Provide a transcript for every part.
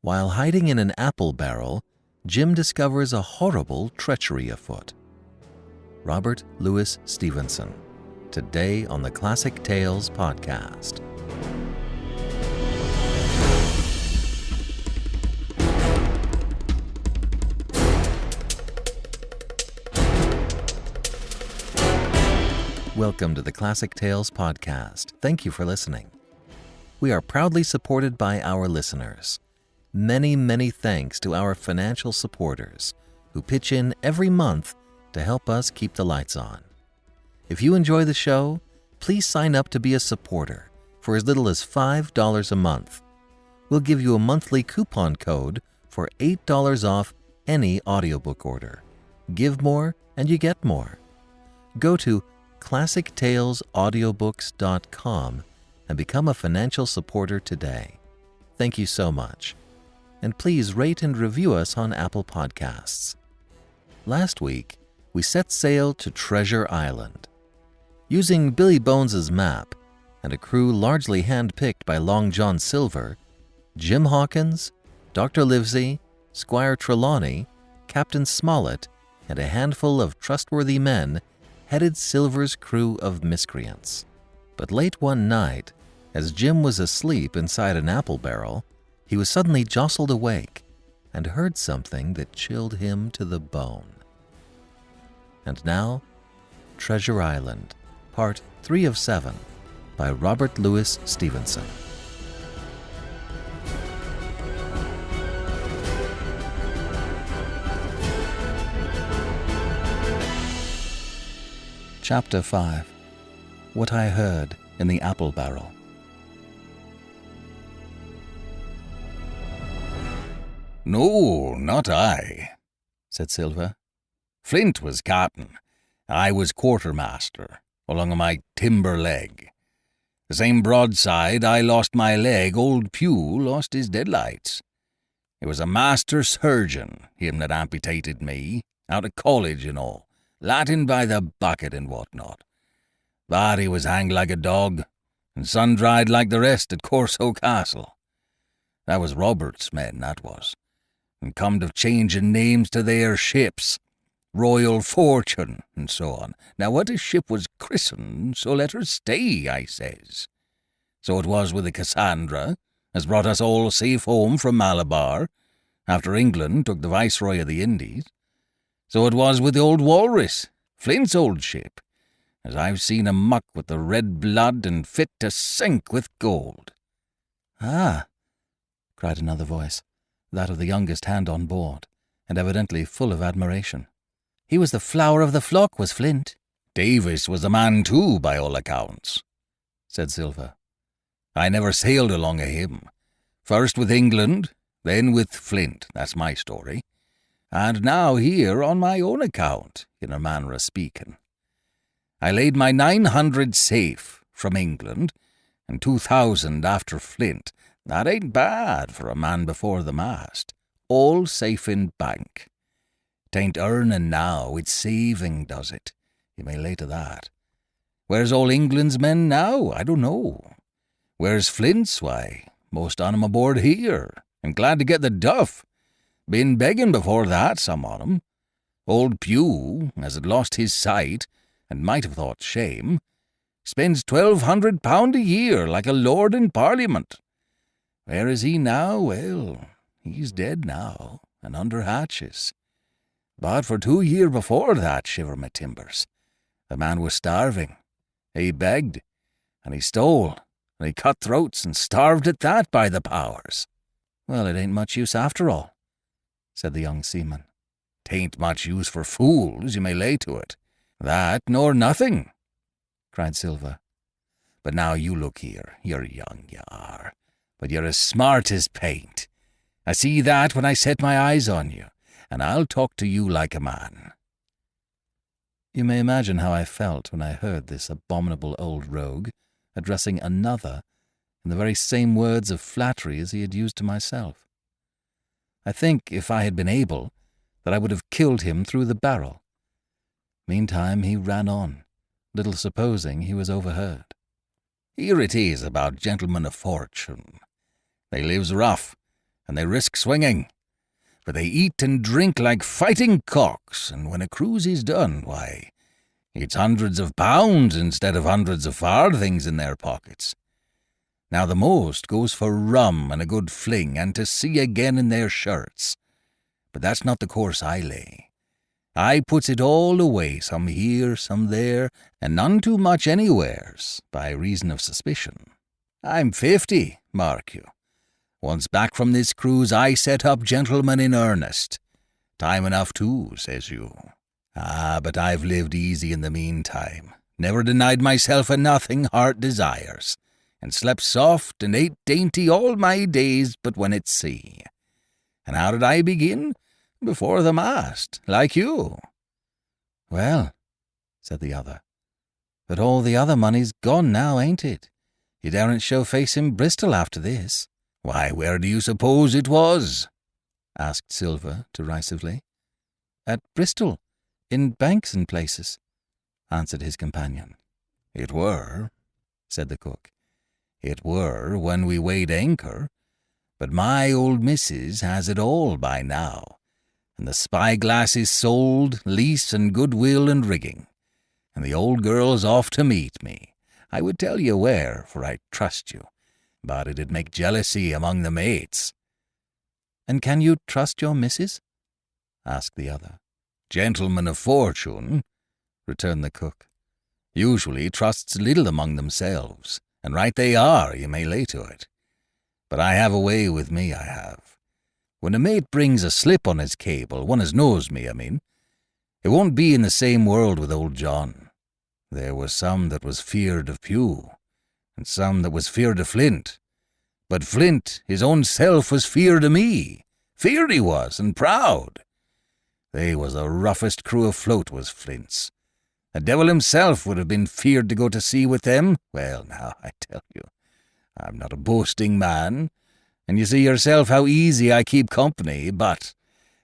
While hiding in an apple barrel, Jim discovers a horrible treachery afoot. Robert Louis Stevenson, today on the Classic Tales podcast. Welcome to the Classic Tales podcast. Thank you for listening. We are proudly supported by our listeners. Many thanks to our financial supporters who pitch in every month to help us keep the lights on. If you enjoy the show, please sign up to be a supporter for as little as $5 a month. We'll give you a monthly coupon code for $8 off any audiobook order. Give more and you get more. Go to ClassicTalesAudiobooks.com and become a financial supporter today. Thank you so much. And please rate and review us on Apple Podcasts. Last week, we set sail to Treasure Island. Using Billy Bones's map and a crew largely hand-picked by Long John Silver, Jim Hawkins, Dr. Livesey, Squire Trelawney, Captain Smollett, and a handful of trustworthy men headed Silver's crew of miscreants. But late one night, as Jim was asleep inside an apple barrel, he was suddenly jostled awake and heard something that chilled him to the bone. And now, Treasure Island, Part 3 of 7, by Robert Louis Stevenson. Chapter 5. What I Heard in the Apple Barrel. "No, not I," said Silver. "Flint was captain. I was quartermaster, along of my timber leg. The same broadside I lost my leg, old Pew lost his deadlights. He was a master surgeon, him that amputated me, out of college and all, Latin by the bucket and what not. But he was hanged like a dog, and sun-dried like the rest at Corso Castle. That was Robert's men, that was, and come to changing names to their ships, Royal Fortune, and so on. Now what a ship was christened, so let her stay, I says. So it was with the Cassandra, as brought us all safe home from Malabar, after England took the Viceroy of the Indies. So it was with the old Walrus, Flint's old ship, as I've seen him muck with the red blood and fit to sink with gold." "Ah!" cried another voice, that of the youngest hand on board, and evidently full of admiration. "He was the flower of the flock, was Flint." "Davis was a man too, by all accounts," said Silver. "I never sailed along of him. First with England, then with Flint, that's my story. And now here on my own account, in a manner of speaking. I laid my 900 safe from England, and 2,000 after Flint. That ain't bad for a man before the mast. All safe in bank. 'Tain't earning now, it's saving does it. You may lay to that. Where's all England's men now? I don't know. Where's Flint's? Why, most on 'em aboard here, and glad to get the duff. Been begging before that, some on 'em. Old Pew, as had lost his sight, and might have thought shame, spends £1,200 a year like a lord in Parliament. Where is he now? Well, he's dead now, and under hatches. But for 2 years before that, shiver my timbers, the man was starving. He begged, and he stole, and he cut throats and starved at that, by the powers." "Well, it ain't much use after all," said the young seaman. "'Tain't much use for fools, you may lay to it. That nor nothing," cried Silver. "But now you look here, you're young, you are, but you're as smart as paint. I see that when I set my eyes on you, and I'll talk to you like a man." You may imagine how I felt when I heard this abominable old rogue addressing another in the very same words of flattery as he had used to myself. I think, if I had been able, that I would have killed him through the barrel. Meantime he ran on, little supposing he was overheard. "Here it is about gentlemen of fortune. They lives rough, and they risk swinging. For they eat and drink like fighting cocks, and when a cruise is done, why, it's hundreds of pounds instead of hundreds of farthings in their pockets. Now the most goes for rum and a good fling, and to sea again in their shirts. But that's not the course I lay. I puts it all away, some here, some there, and none too much anywheres, by reason of suspicion. I'm 50, mark you. Once back from this cruise, I set up gentlemen in earnest. Time enough too, says you. But I've lived easy in the meantime, never denied myself a nothing heart desires, and slept soft and ate dainty all my days but when at sea. And how did I begin? Before the mast, like you. Well, said the other, but all the other money's gone now, ain't it? You daren't show face in Bristol after this. Why, where do you suppose it was? Asked Silver derisively. At Bristol, in banks and places, answered his companion. It were, said the cook. It were when we weighed anchor, but my old missus has it all by now, and the spyglass is sold, lease and goodwill and rigging, and the old girl's off to meet me. I would tell you where, for I trust you, but it'd make jealousy among the mates. And can you trust your missus? Asked the other. Gentlemen of fortune, returned the cook, usually trusts little among themselves, and right they are, you may lay to it. But I have a way with me, I have. When a mate brings a slip on his cable, one as knows me, I mean, it won't be in the same world with old John. There was some that was feared of Pew, and some that was feared of Flint. But Flint, his own self, was feared of me. Feared he was, and proud. They was the roughest crew afloat, was Flint's. The devil himself would have been feared to go to sea with them. Well, now, I tell you, I'm not a boasting man, and you see yourself how easy I keep company, but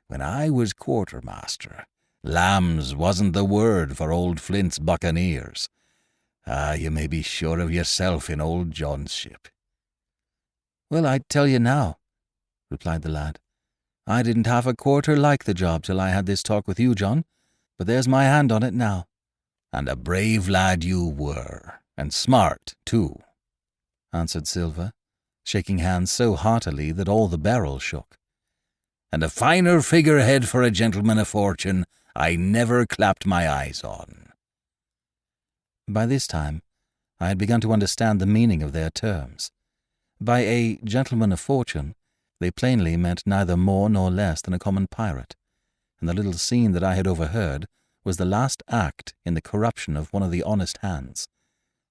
when I was quartermaster, lambs wasn't the word for old Flint's buccaneers. You may be sure of yourself in old John's ship. Well, I tell you now, replied the lad, I didn't half a quarter like the job till I had this talk with you, John, but there's my hand on it now. And a brave lad you were, and smart, too, answered Silver, shaking hands so heartily that all the barrel shook. And a finer figurehead for a gentleman of fortune I never clapped my eyes on. By this time, I had begun to understand the meaning of their terms. By a gentleman of fortune, they plainly meant neither more nor less than a common pirate, and the little scene that I had overheard was the last act in the corruption of one of the honest hands,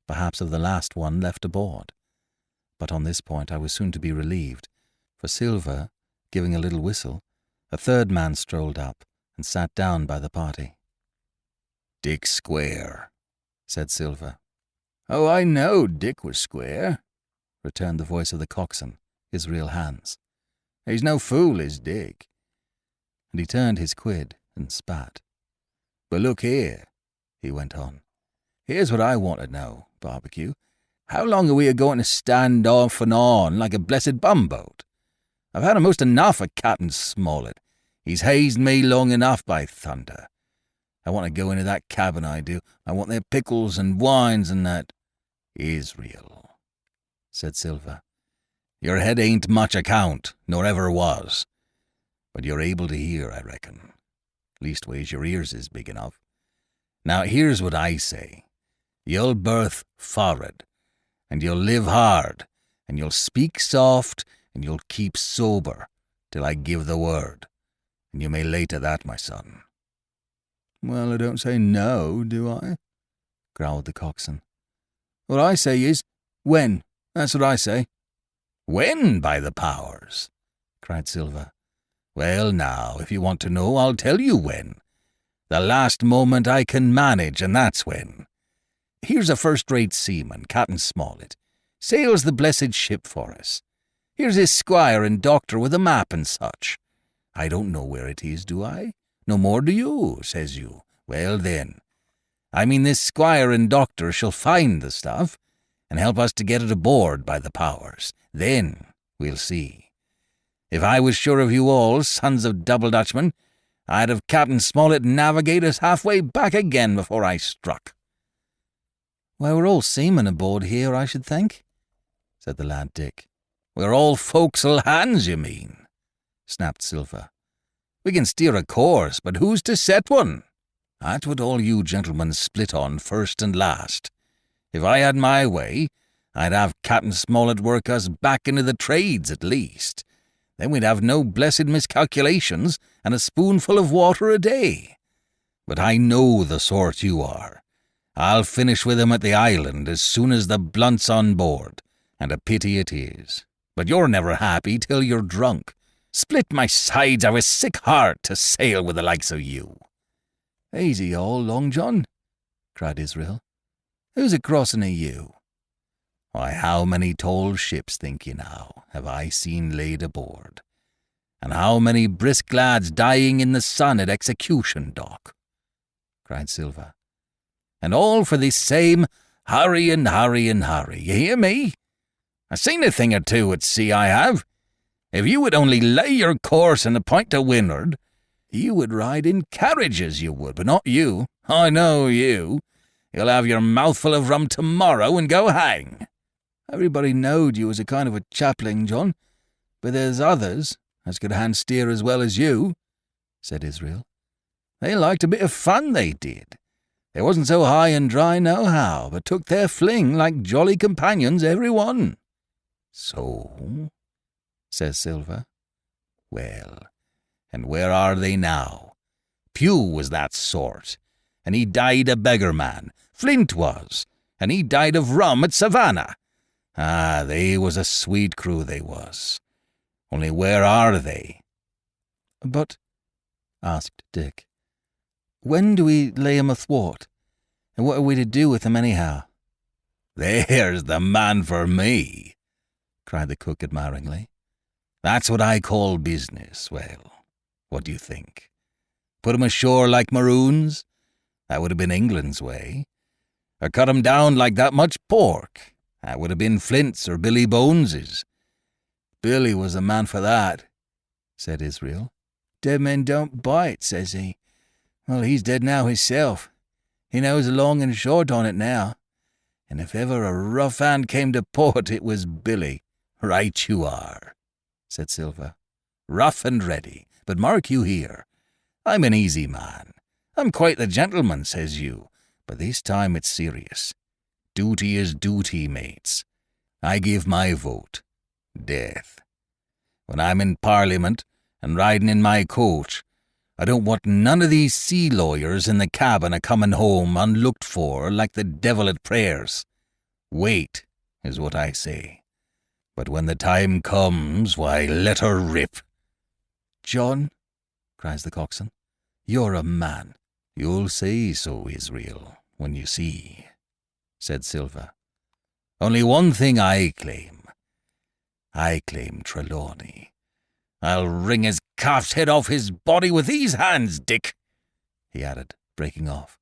perhaps of the last one left aboard. But on this point I was soon to be relieved, for Silver, giving a little whistle, a third man strolled up and sat down by the party. "Dick Square," said Silver. "Oh, I know Dick was square," returned the voice of the coxswain, his real hands. "He's no fool, is Dick." And he turned his quid and spat. "But look here," he went on. "Here's what I want to know, Barbecue. How long are we a-going to stand off and on like a blessed bumboat? I've had a'most enough of Captain Smollett. He's hazed me long enough, by thunder. I want to go into that cabin, I do. I want their pickles and wines and that." "Israel," said Silver, "your head ain't much account, nor ever was. But you're able to hear, I reckon. Leastways, your ears is big enough. Now, here's what I say. You'll berth for'ard, and you'll live hard, and you'll speak soft, and you'll keep sober, till I give the word. And you may lay to that, my son." "Well, I don't say no, do I?" growled the coxswain. "What I say is, when? That's what I say." "When, by the powers?" cried Silver. "Well, now, if you want to know, I'll tell you when. The last moment I can manage, and that's when. Here's a first-rate seaman, Captain Smollett, sails the blessed ship for us. Here's his squire and doctor with a map and such. I don't know where it is, do I? No more do you, says you. Well, then, I mean this squire and doctor shall find the stuff, and help us to get it aboard, by the powers. Then we'll see. If I was sure of you all, sons of double Dutchmen, I'd have Captain Smollett navigate us halfway back again before I struck." "Why, we're all seamen aboard here, I should think," said the lad Dick. "We're all forecastle hands, you mean?" snapped Silver. "We can steer a course, but who's to set one? That's what all you gentlemen split on first and last. If I had my way, I'd have Captain Smollett work us back into the trades at least. Then we'd have no blessed miscalculations and a spoonful of water a day. But I know the sort you are. I'll finish with him at the island as soon as the blunt's on board, and a pity it is. But you're never happy till you're drunk. Split my sides, I've a sick heart to sail with the likes of you." "Easy all, Long John," cried Israel. "Who's a crossing of you?" "Why, how many tall ships, think you now, have I seen laid aboard? And how many brisk lads dying in the sun at execution dock?" cried Silver. "And all for this same hurry and hurry and hurry, you hear me? I've seen a thing or two at sea, I have. If you would only lay your course and a point to windward, you would ride in carriages, you would, but not you. I know you. You'll have your mouthful of rum tomorrow and go hang." "Everybody knowed you was a kind of a chaplain, John, but there's others as could hand steer as well as you," said Israel. "They liked a bit of fun, they did. They wasn't so high and dry nohow, but took their fling like jolly companions, every one." "So?" says Silver. "Well, and where are they now? Pugh was that sort, and he died a beggar man. Flint was, and he died of rum at Savannah. Ah, they was a sweet crew, they was. Only where are they?" "But," asked Dick, "when do we lay 'em athwart? And what are we to do with 'em anyhow?" "There's the man for me," cried the cook admiringly. "That's what I call business. Well, what do you think? Put 'em ashore like maroons? That would have been England's way. Or cut 'em down like that much pork? That would have been Flint's or Billy Bones's." "Billy was the man for that," said Israel. "Dead men don't bite," says he. Well, he's dead now himself. He knows the long and short on it now. And if ever a rough hand came to port, it was Billy." "Right you are," said Silver. "Rough and ready. But mark you here. I'm an easy man. I'm quite the gentleman, says you. But this time it's serious. Duty is duty, mates. I give my vote. Death. When I'm in Parliament and riding in my coach, I don't want none of these sea lawyers in the cabin a-coming home unlooked for like the devil at prayers. Wait, is what I say. But when the time comes, why, let her rip." "John," cries the coxswain, "you're a man." "You'll say so, Israel, when you see," said Silver. "Only one thing I claim. I claim Trelawney. I'll wring his calf's head off his body with these hands, Dick," he added, breaking off.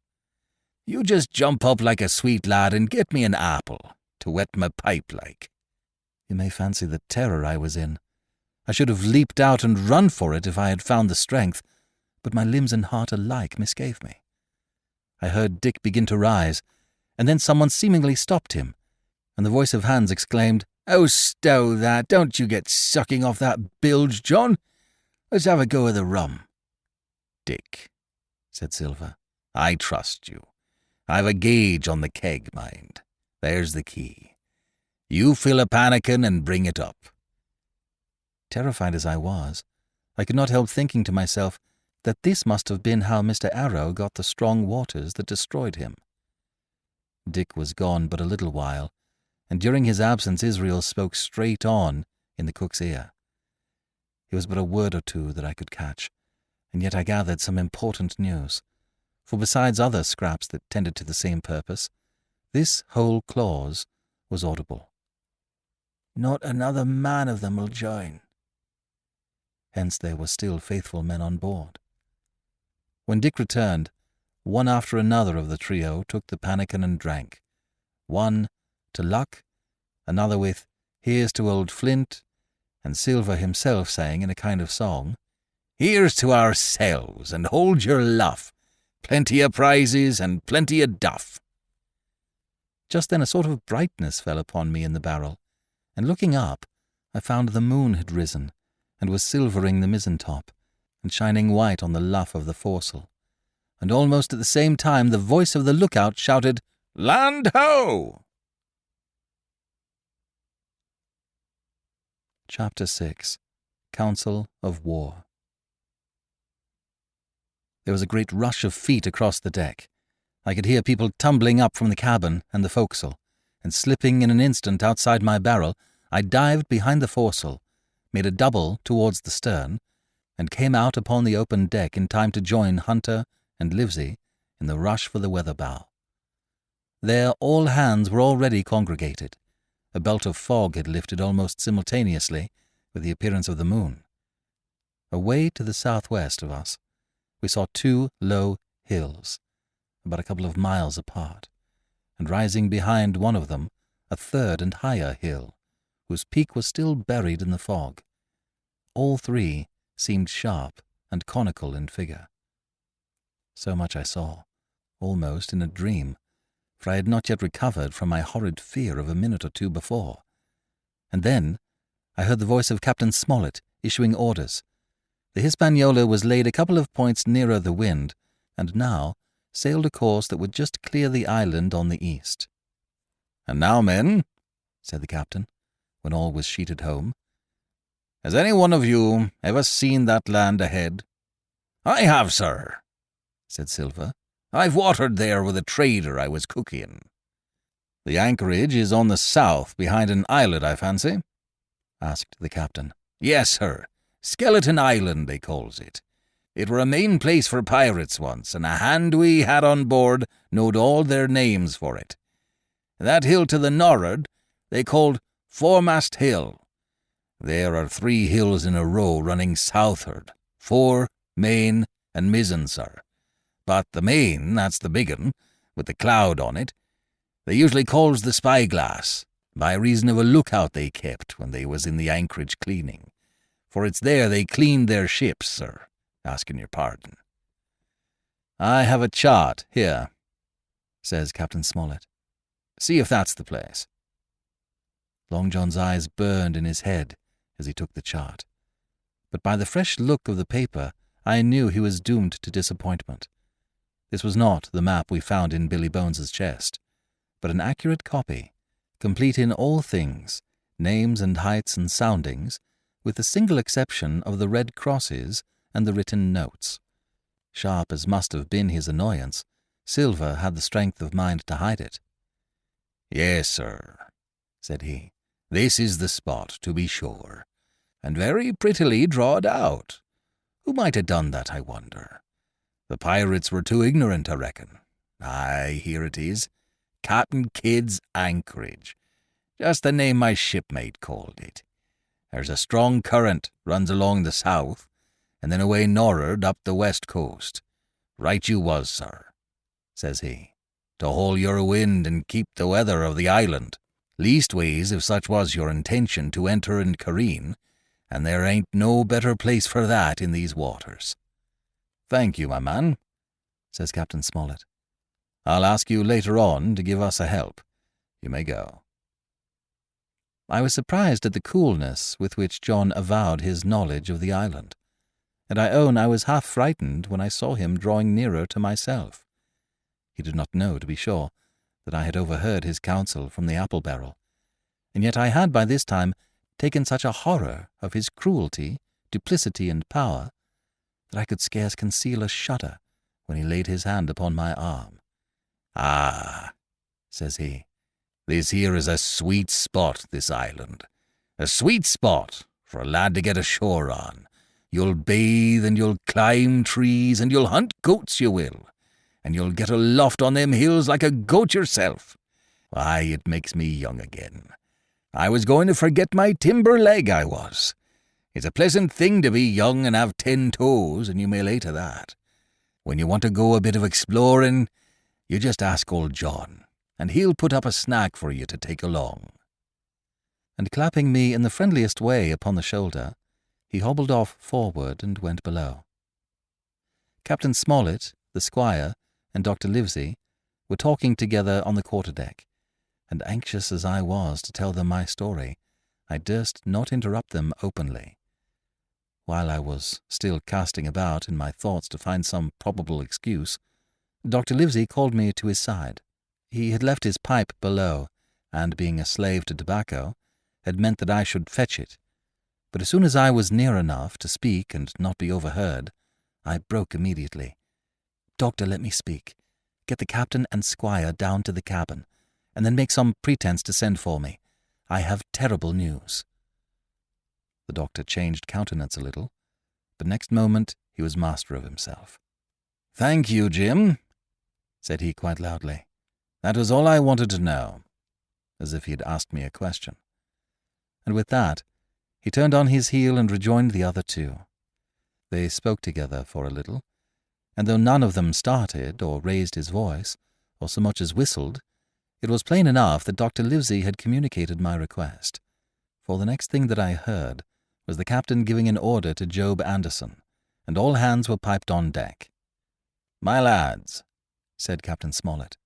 "You just jump up like a sweet lad and get me an apple to wet my pipe like." You may fancy the terror I was in. I should have leaped out and run for it if I had found the strength, but my limbs and heart alike misgave me. I heard Dick begin to rise, and then someone seemingly stopped him, and the voice of Hans exclaimed, "Oh, stow that! Don't you get sucking off that bilge, John! Let's have a go of the rum." "Dick," said Silver, "I trust you. I've a gauge on the keg, mind. There's the key. You fill a pannikin and bring it up." Terrified as I was, I could not help thinking to myself that this must have been how Mr. Arrow got the strong waters that destroyed him. Dick was gone but a little while, and during his absence Israel spoke straight on in the cook's ear. It was but a word or two that I could catch, and yet I gathered some important news, for besides other scraps that tended to the same purpose, this whole clause was audible. "Not another man of them will join." Hence there were still faithful men on board. When Dick returned, one after another of the trio took the pannikin and drank. One to luck, another with "Here's to old Flint," and Silver himself sang in a kind of song, "Here's to ourselves, and hold your luff. Plenty of prizes and plenty of duff." Just then a sort of brightness fell upon me in the barrel, and looking up, I found the moon had risen, and was silvering the mizzen-top, and shining white on the luff of the foresail, and almost at the same time the voice of the lookout shouted, "Land ho!" Chapter 6. Council of War. There was a great rush of feet across the deck. I could hear people tumbling up from the cabin and the forecastle, and slipping in an instant outside my barrel, I dived behind the foresail, made a double towards the stern, and came out upon the open deck in time to join Hunter and Livesey in the rush for the weather bow. There all hands were already congregated. A belt of fog had lifted almost simultaneously with the appearance of the moon. Away to the southwest of us, we saw two low hills, about a couple of miles apart, and rising behind one of them, a third and higher hill, whose peak was still buried in the fog. All three seemed sharp and conical in figure. So much I saw, almost in a dream, for I had not yet recovered from my horrid fear of a minute or two before. And then I heard the voice of Captain Smollett issuing orders. The Hispaniola was laid a couple of points nearer the wind, and now sailed a course that would just clear the island on the east. "And now, men," said the captain, when all was sheeted home, "has any one of you ever seen that land ahead?" "I have, sir," said Silver. "I've watered there with a trader I was cooking." "The anchorage is on the south, behind an islet, I fancy?" asked the captain. "Yes, sir. Skeleton Island, they calls it. It were a main place for pirates once, and a hand we had on board knowed all their names for it. That hill to the nor'ard they called Foremast Hill. There are 3 hills in a row running southward, fore, main, and mizzen, sir. But the main, that's the big un, with the cloud on it, they usually calls the spyglass, by reason of a lookout they kept when they was in the anchorage cleaning. For it's there they cleaned their ships, sir, asking your pardon." "I have a chart here," says Captain Smollett. "See if that's the place." Long John's eyes burned in his head as he took the chart, but by the fresh look of the paper I knew he was doomed to disappointment. This was not the map we found in Billy Bones's chest, but an accurate copy, complete in all things, names and heights and soundings, with the single exception of the red crosses and the written notes. Sharp as must have been his annoyance, Silver had the strength of mind to hide it. "Yes, sir," said he, "this is the spot, to be sure, and very prettily drawed out. Who might have done that, I wonder? The pirates were too ignorant, I reckon. Aye, here it is, Captain Kidd's Anchorage, just the name my shipmate called it. There's a strong current runs along the south, and then away nor'ard up the west coast. Right you was, sir," says he, "to haul your wind and keep the weather of the island. Leastways, if such was your intention to enter and careen, and there ain't no better place for that in these waters." "Thank you, my man," says Captain Smollett. "I'll ask you later on to give us a help. You may go." I was surprised at the coolness with which John avowed his knowledge of the island, and I own I was half frightened when I saw him drawing nearer to myself. He did not know, to be sure, that I had overheard his counsel from the apple barrel, and yet I had by this time taken such a horror of his cruelty, duplicity, and power, that I could scarce conceal a shudder when he laid his hand upon my arm. "Ah," says he, "this here is a sweet spot, this island. A sweet spot for a lad to get ashore on. You'll bathe, and you'll climb trees, and you'll hunt goats, you will, and you'll get aloft on them hills like a goat yourself. Why, it makes me young again. I was going to forget my timber leg, I was. It's a pleasant thing to be young and have 10 toes, and you may lay to that. When you want to go a bit of exploring, you just ask old John, and he'll put up a snack for you to take along." and clapping me in the friendliest way upon the shoulder, he hobbled off forward and went below. Captain Smollett, the squire, and Dr. Livesey were talking together on the quarter-deck, and anxious as I was to tell them my story, I durst not interrupt them openly. While I was still casting about in my thoughts to find some probable excuse, Dr. Livesey called me to his side. He had left his pipe below, and being a slave to tobacco, had meant that I should fetch it. But as soon as I was near enough to speak and not be overheard, I broke immediately. "Doctor, let me speak. Get the captain and squire down to the cabin, and then make some pretence to send for me. I have terrible news." The doctor changed countenance a little, but next moment he was master of himself. "Thank you, Jim," said he quite loudly. "That was all I wanted to know," as if he had asked me a question. And with that, he turned on his heel and rejoined the other two. They spoke together for a little, and though none of them started or raised his voice, or so much as whistled, it was plain enough that Dr. Livesey had communicated my request, for the next thing that I heard was the captain giving an order to Job Anderson, and all hands were piped on deck. "My lads," said Captain Smollett,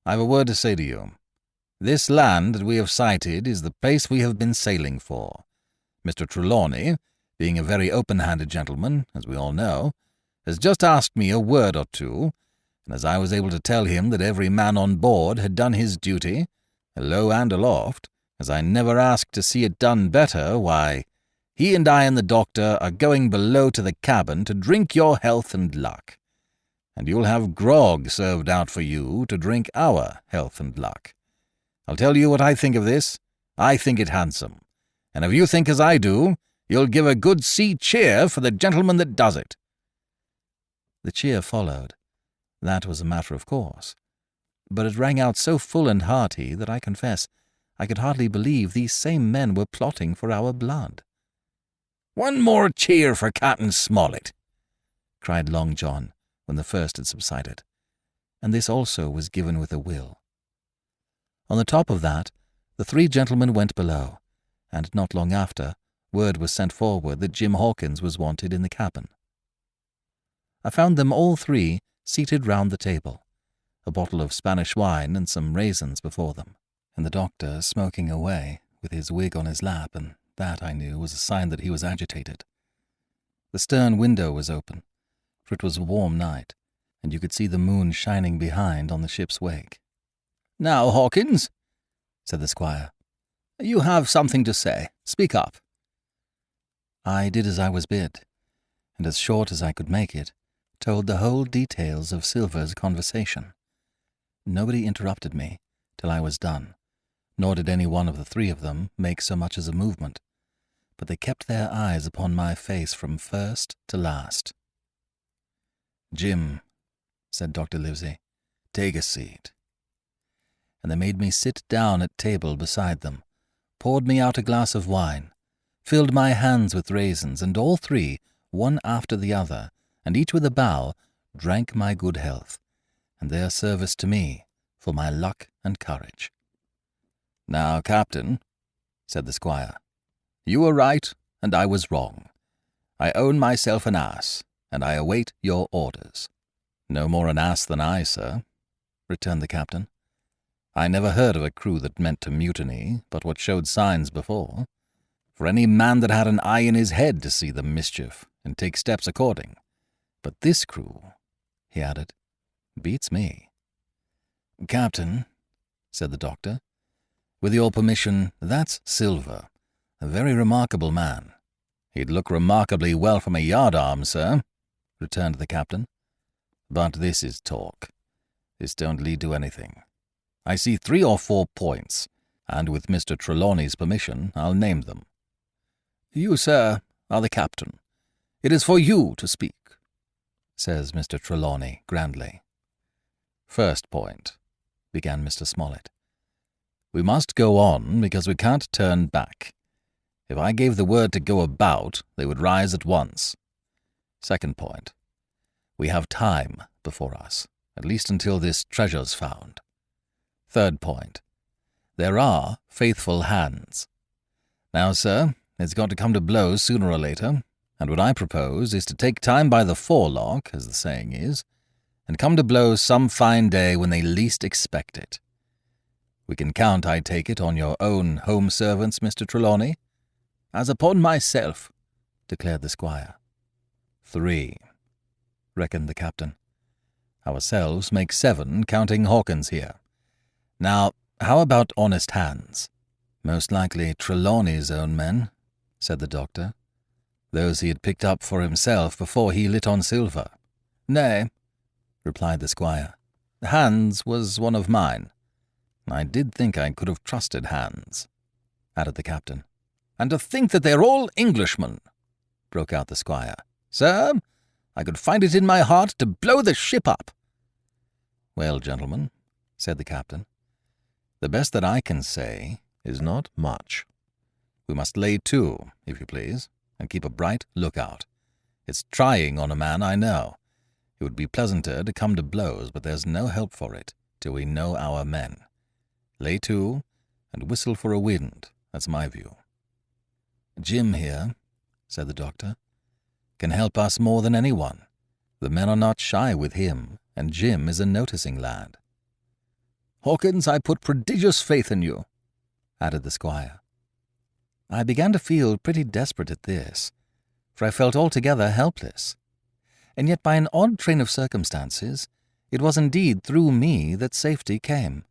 "I've a word to say to you. This land that we have sighted is the place we have been sailing for. Mr. Trelawney, being a very open-handed gentleman, as we all know, has just asked me a word or two, and as I was able to tell him that every man on board had done his duty, alow and aloft, as I never asked to see it done better, why, he and I and the doctor are going below to the cabin to drink your health and luck, and you'll have grog served out for you to drink our health and luck. I'll tell you what I think of this. I think it handsome, and if you think as I do, you'll give a good sea cheer for the gentleman that does it." The cheer followed. That was a matter of course. But it rang out so full and hearty that I confess I could hardly believe these same men were plotting for our blood. "One more cheer for Captain Smollett," cried Long John, when the first had subsided, and this also was given with a will. On the top of that, the three gentlemen went below, and not long after, word was sent forward that Jim Hawkins was wanted in the cabin. I found them all three seated round the table, a bottle of Spanish wine and some raisins before them, and the doctor smoking away with his wig on his lap, and that, I knew, was a sign that he was agitated. The stern window was open, for it was a warm night, and you could see the moon shining behind on the ship's wake. "Now, Hawkins," said the squire, "you have something to say. Speak up." I did as I was bid, and as short as I could make it, told the whole details of Silver's conversation. Nobody interrupted me till I was done, nor did any one of the three of them make so much as a movement, but they kept their eyes upon my face from first to last. "Jim," said Dr. Livesey, "take a seat." And they made me sit down at table beside them, poured me out a glass of wine, filled my hands with raisins, and all three, one after the other, and each with a bow, drank my good health, and their service to me for my luck and courage. "Now, Captain," said the squire, "you were right, and I was wrong. I own myself an ass, and I await your orders." "No more an ass than I, sir," returned the captain. "I never heard of a crew that meant to mutiny but what showed signs before, for any man that had an eye in his head to see the mischief and take steps according. But this crew," he added, "beats me." "Captain," said the doctor, "with your permission, that's Silver, a very remarkable man." "He'd look remarkably well from a yardarm, sir," returned the captain. "But this is talk. This don't lead to anything. I see 3 or 4 points, and with Mr. Trelawney's permission, I'll name them." "You, sir, are the captain. It is for you to speak," says Mr. Trelawney grandly. "First point," began Mr. Smollett. "We must go on because we can't turn back. If I gave the word to go about, they would rise at once. Second point, we have time before us, at least until this treasure's found. Third point, there are faithful hands, Now, sir, it's got to come to blows sooner or later, and what I propose is to take time by the forelock, as the saying is, and come to blows some fine day when they least expect it. We can count, I take it, on your own home servants, Mr. Trelawney?" "As upon myself," declared the squire. "3," reckoned the captain. "Ourselves make 7, counting Hawkins here. Now, how about honest hands?" "Most likely Trelawney's own men," said the doctor. "Those he had picked up for himself before he lit on Silver." "Nay," replied the squire. "Hans was one of mine." "I did think I could have trusted Hans," added the captain. "And to think that they're all Englishmen," broke out the squire. "Sir, I could find it in my heart to blow the ship up." "Well, gentlemen," said the captain, "the best that I can say is not much. We must lay to, if you please, and keep a bright lookout. It's trying on a man, I know. It would be pleasanter to come to blows, but there's no help for it till we know our men. Lay to, and whistle for a wind, that's my view." "Jim here," said the doctor, "can help us more than anyone. The men are not shy with him, and Jim is a noticing lad." "Hawkins, I put prodigious faith in you," added the squire. I began to feel pretty desperate at this, for I felt altogether helpless. And yet by an odd train of circumstances, it was indeed through me that safety came.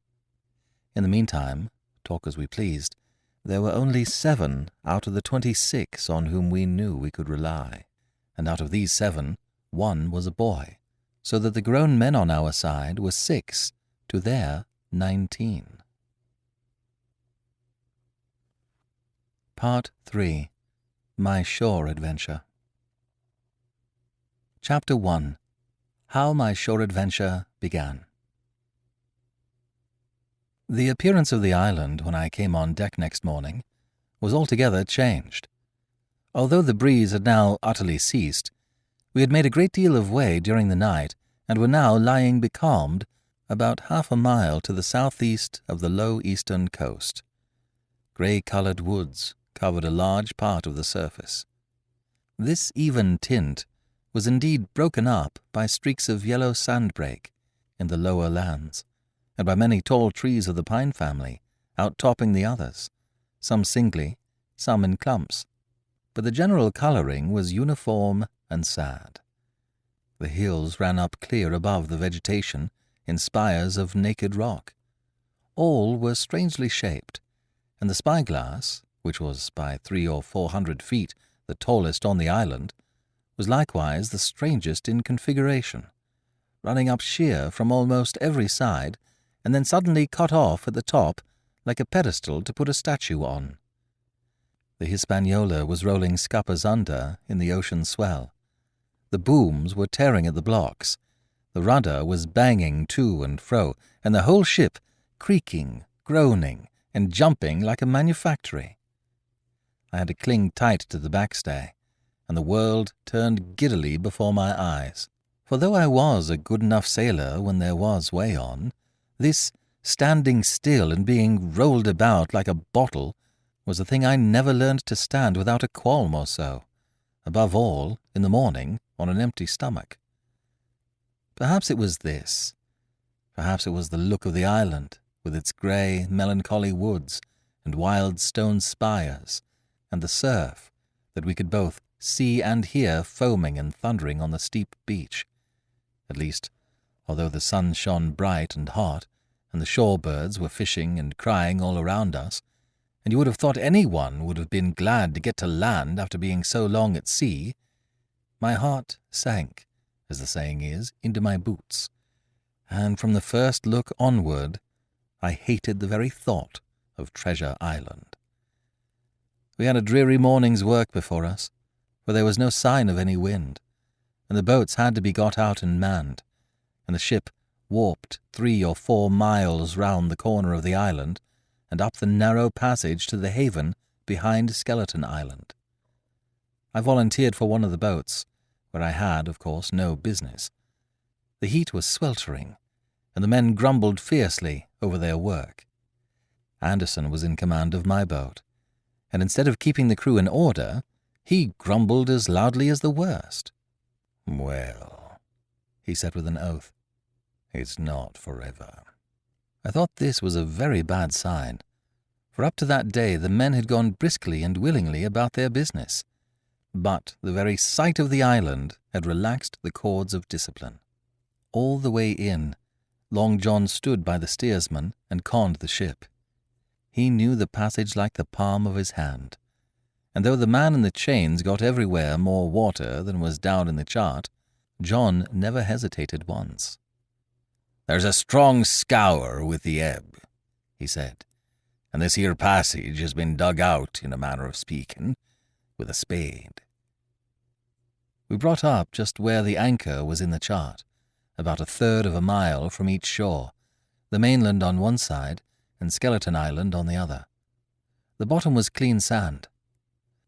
In the meantime, talk as we pleased, there were only 7 out of the 26 on whom we knew we could rely, and out of these 7, 1 was a boy, so that the grown men on our side were 6 to their 19. Part 3. My Shore Adventure. Chapter 1. How my Shore Adventure Began. The appearance of the island when I came on deck next morning was altogether changed. Although the breeze had now utterly ceased, we had made a great deal of way during the night and were now lying becalmed about half a mile to the southeast of the low eastern coast. Grey-coloured woods covered a large part of the surface. This even tint was indeed broken up by streaks of yellow sandbrake in the lower lands, and by many tall trees of the pine family outtopping the others, some singly, some in clumps. But the general colouring was uniform and sad. The hills ran up clear above the vegetation in spires of naked rock. All were strangely shaped, and the spyglass, which was by 300 or 400 feet the tallest on the island, was likewise the strangest in configuration, running up sheer from almost every side, and then suddenly cut off at the top like a pedestal to put a statue on. The Hispaniola was rolling scuppers under in the ocean swell. The booms were tearing at the blocks. The rudder was banging to and fro, and the whole ship creaking, groaning, and jumping like a manufactory. I had to cling tight to the backstay, and the world turned giddily before my eyes. For though I was a good enough sailor when there was way on, this standing still and being rolled about like a bottle was a thing I never learned to stand without a qualm or so, above all, in the morning, on an empty stomach. Perhaps it was this. Perhaps it was the look of the island, with its grey, melancholy woods and wild stone spires, and the surf that we could both see and hear foaming and thundering on the steep beach. At least, although the sun shone bright and hot, and the shore birds were fishing and crying all around us, and you would have thought anyone would have been glad to get to land after being so long at sea, my heart sank, as the saying is, into my boots, and from the first look onward I hated the very thought of Treasure Island. We had a dreary morning's work before us, for there was no sign of any wind, and the boats had to be got out and manned, and the ship warped 3 or 4 miles round the corner of the island and up the narrow passage to the haven behind Skeleton Island. I volunteered for one of the boats, where I had, of course, no business. The heat was sweltering, and the men grumbled fiercely over their work. Anderson was in command of my boat. and instead of keeping the crew in order, he grumbled as loudly as the worst. "Well," he said with an oath, "it's not forever." I thought this was a very bad sign, for up to that day the men had gone briskly and willingly about their business. But the very sight of the island had relaxed the cords of discipline. All the way in, Long John stood by the steersman and conned the ship. He knew the passage like the palm of his hand, and though the man in the chains got everywhere more water than was down in the chart, John never hesitated once. "There's a strong scour with the ebb," he said, "and this here passage has been dug out, in a manner of speaking, with a spade." We brought up just where the anchor was in the chart, about 1/3 of a mile from each shore, the mainland on one side and Skeleton Island on the other. The bottom was clean sand.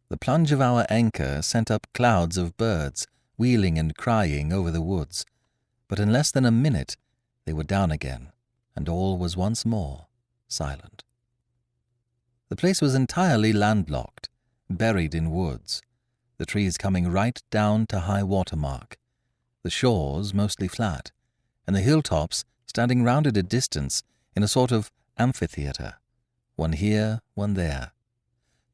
The plunge of our anchor sent up clouds of birds, wheeling and crying over the woods, but in less than a minute they were down again, and all was once more silent. The place was entirely landlocked, buried in woods, the trees coming right down to high water mark, the shores mostly flat, and the hilltops standing round at a distance in a sort of amphitheatre, one here, one there.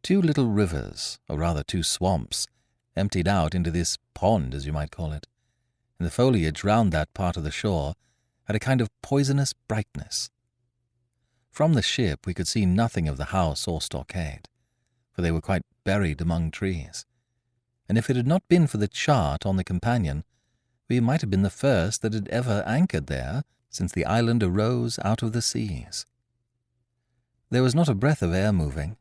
2 little rivers, or rather 2 swamps, emptied out into this pond, as you might call it, and the foliage round that part of the shore had a kind of poisonous brightness. From the ship we could see nothing of the house or stockade, for they were quite buried among trees, and if it had not been for the chart on the companion, we might have been the first that had ever anchored there since the island arose out of the seas. There was not a breath of air moving,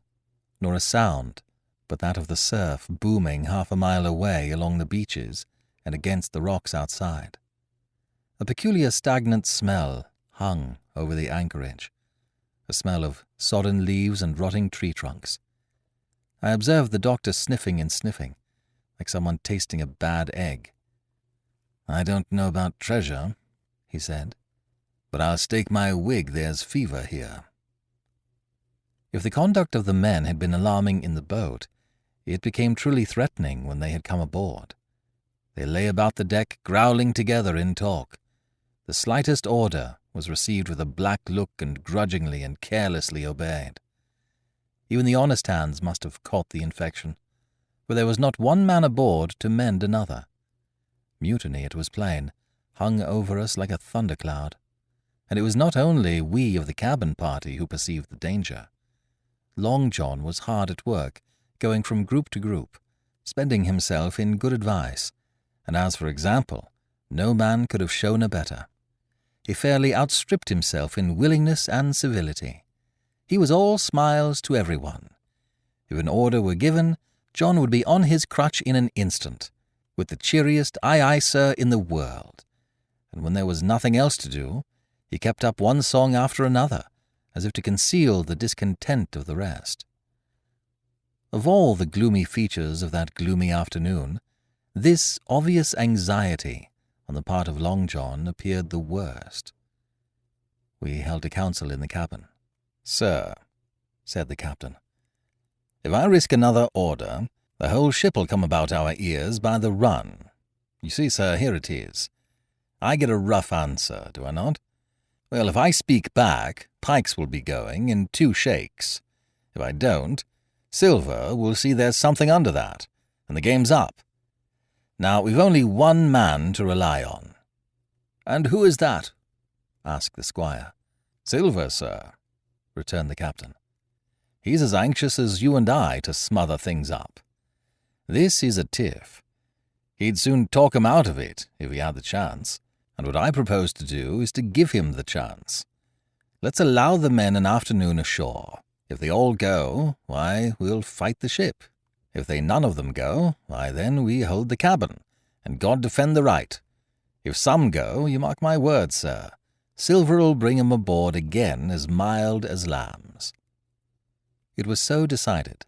nor a sound but that of the surf booming 1/2 a mile away along the beaches and against the rocks outside. A peculiar stagnant smell hung over the anchorage, a smell of sodden leaves and rotting tree trunks. I observed the doctor sniffing and sniffing, like someone tasting a bad egg. "I don't know about treasure," he said, "but I'll stake my wig there's fever here." If the conduct of the men had been alarming in the boat, it became truly threatening when they had come aboard. They lay about the deck growling together in talk. The slightest order was received with a black look and grudgingly and carelessly obeyed. Even the honest hands must have caught the infection, for there was not one man aboard to mend another. Mutiny, it was plain, hung over us like a thundercloud, and it was not only we of the cabin party who perceived the danger. Long John was hard at work, going from group to group, spending himself in good advice, and as for example, no man could have shown a better. He fairly outstripped himself in willingness and civility. He was all smiles to everyone. If an order were given, John would be on his crutch in an instant, with the cheeriest "Aye, aye, sir" in the world. And when there was nothing else to do, he kept up one song after another, as if to conceal the discontent of the rest. Of all the gloomy features of that gloomy afternoon, this obvious anxiety on the part of Long John appeared the worst. We held a council in the cabin. "Sir," said the captain, "if I risk another order, the whole ship'll come about our ears by the run. You see, sir, here it is. I get a rough answer, do I not? Well, if I speak back, pikes will be going in 2 shakes. If I don't, Silver will see there's something under that, and the game's up. Now, we've only one man to rely on." "And who is that?" asked the squire. "Silver, sir," returned the captain. "He's as anxious as you and I to smother things up. This is a tiff. He'd soon talk 'em out of it if he had the chance, and what I propose to do is to give him the chance. Let's allow the men an afternoon ashore. If they all go, why, we'll fight the ship. If they none of them go, why, then we hold the cabin, and God defend the right. If some go, you mark my words, sir, Silver'll bring 'em aboard again as mild as lambs." It was so decided.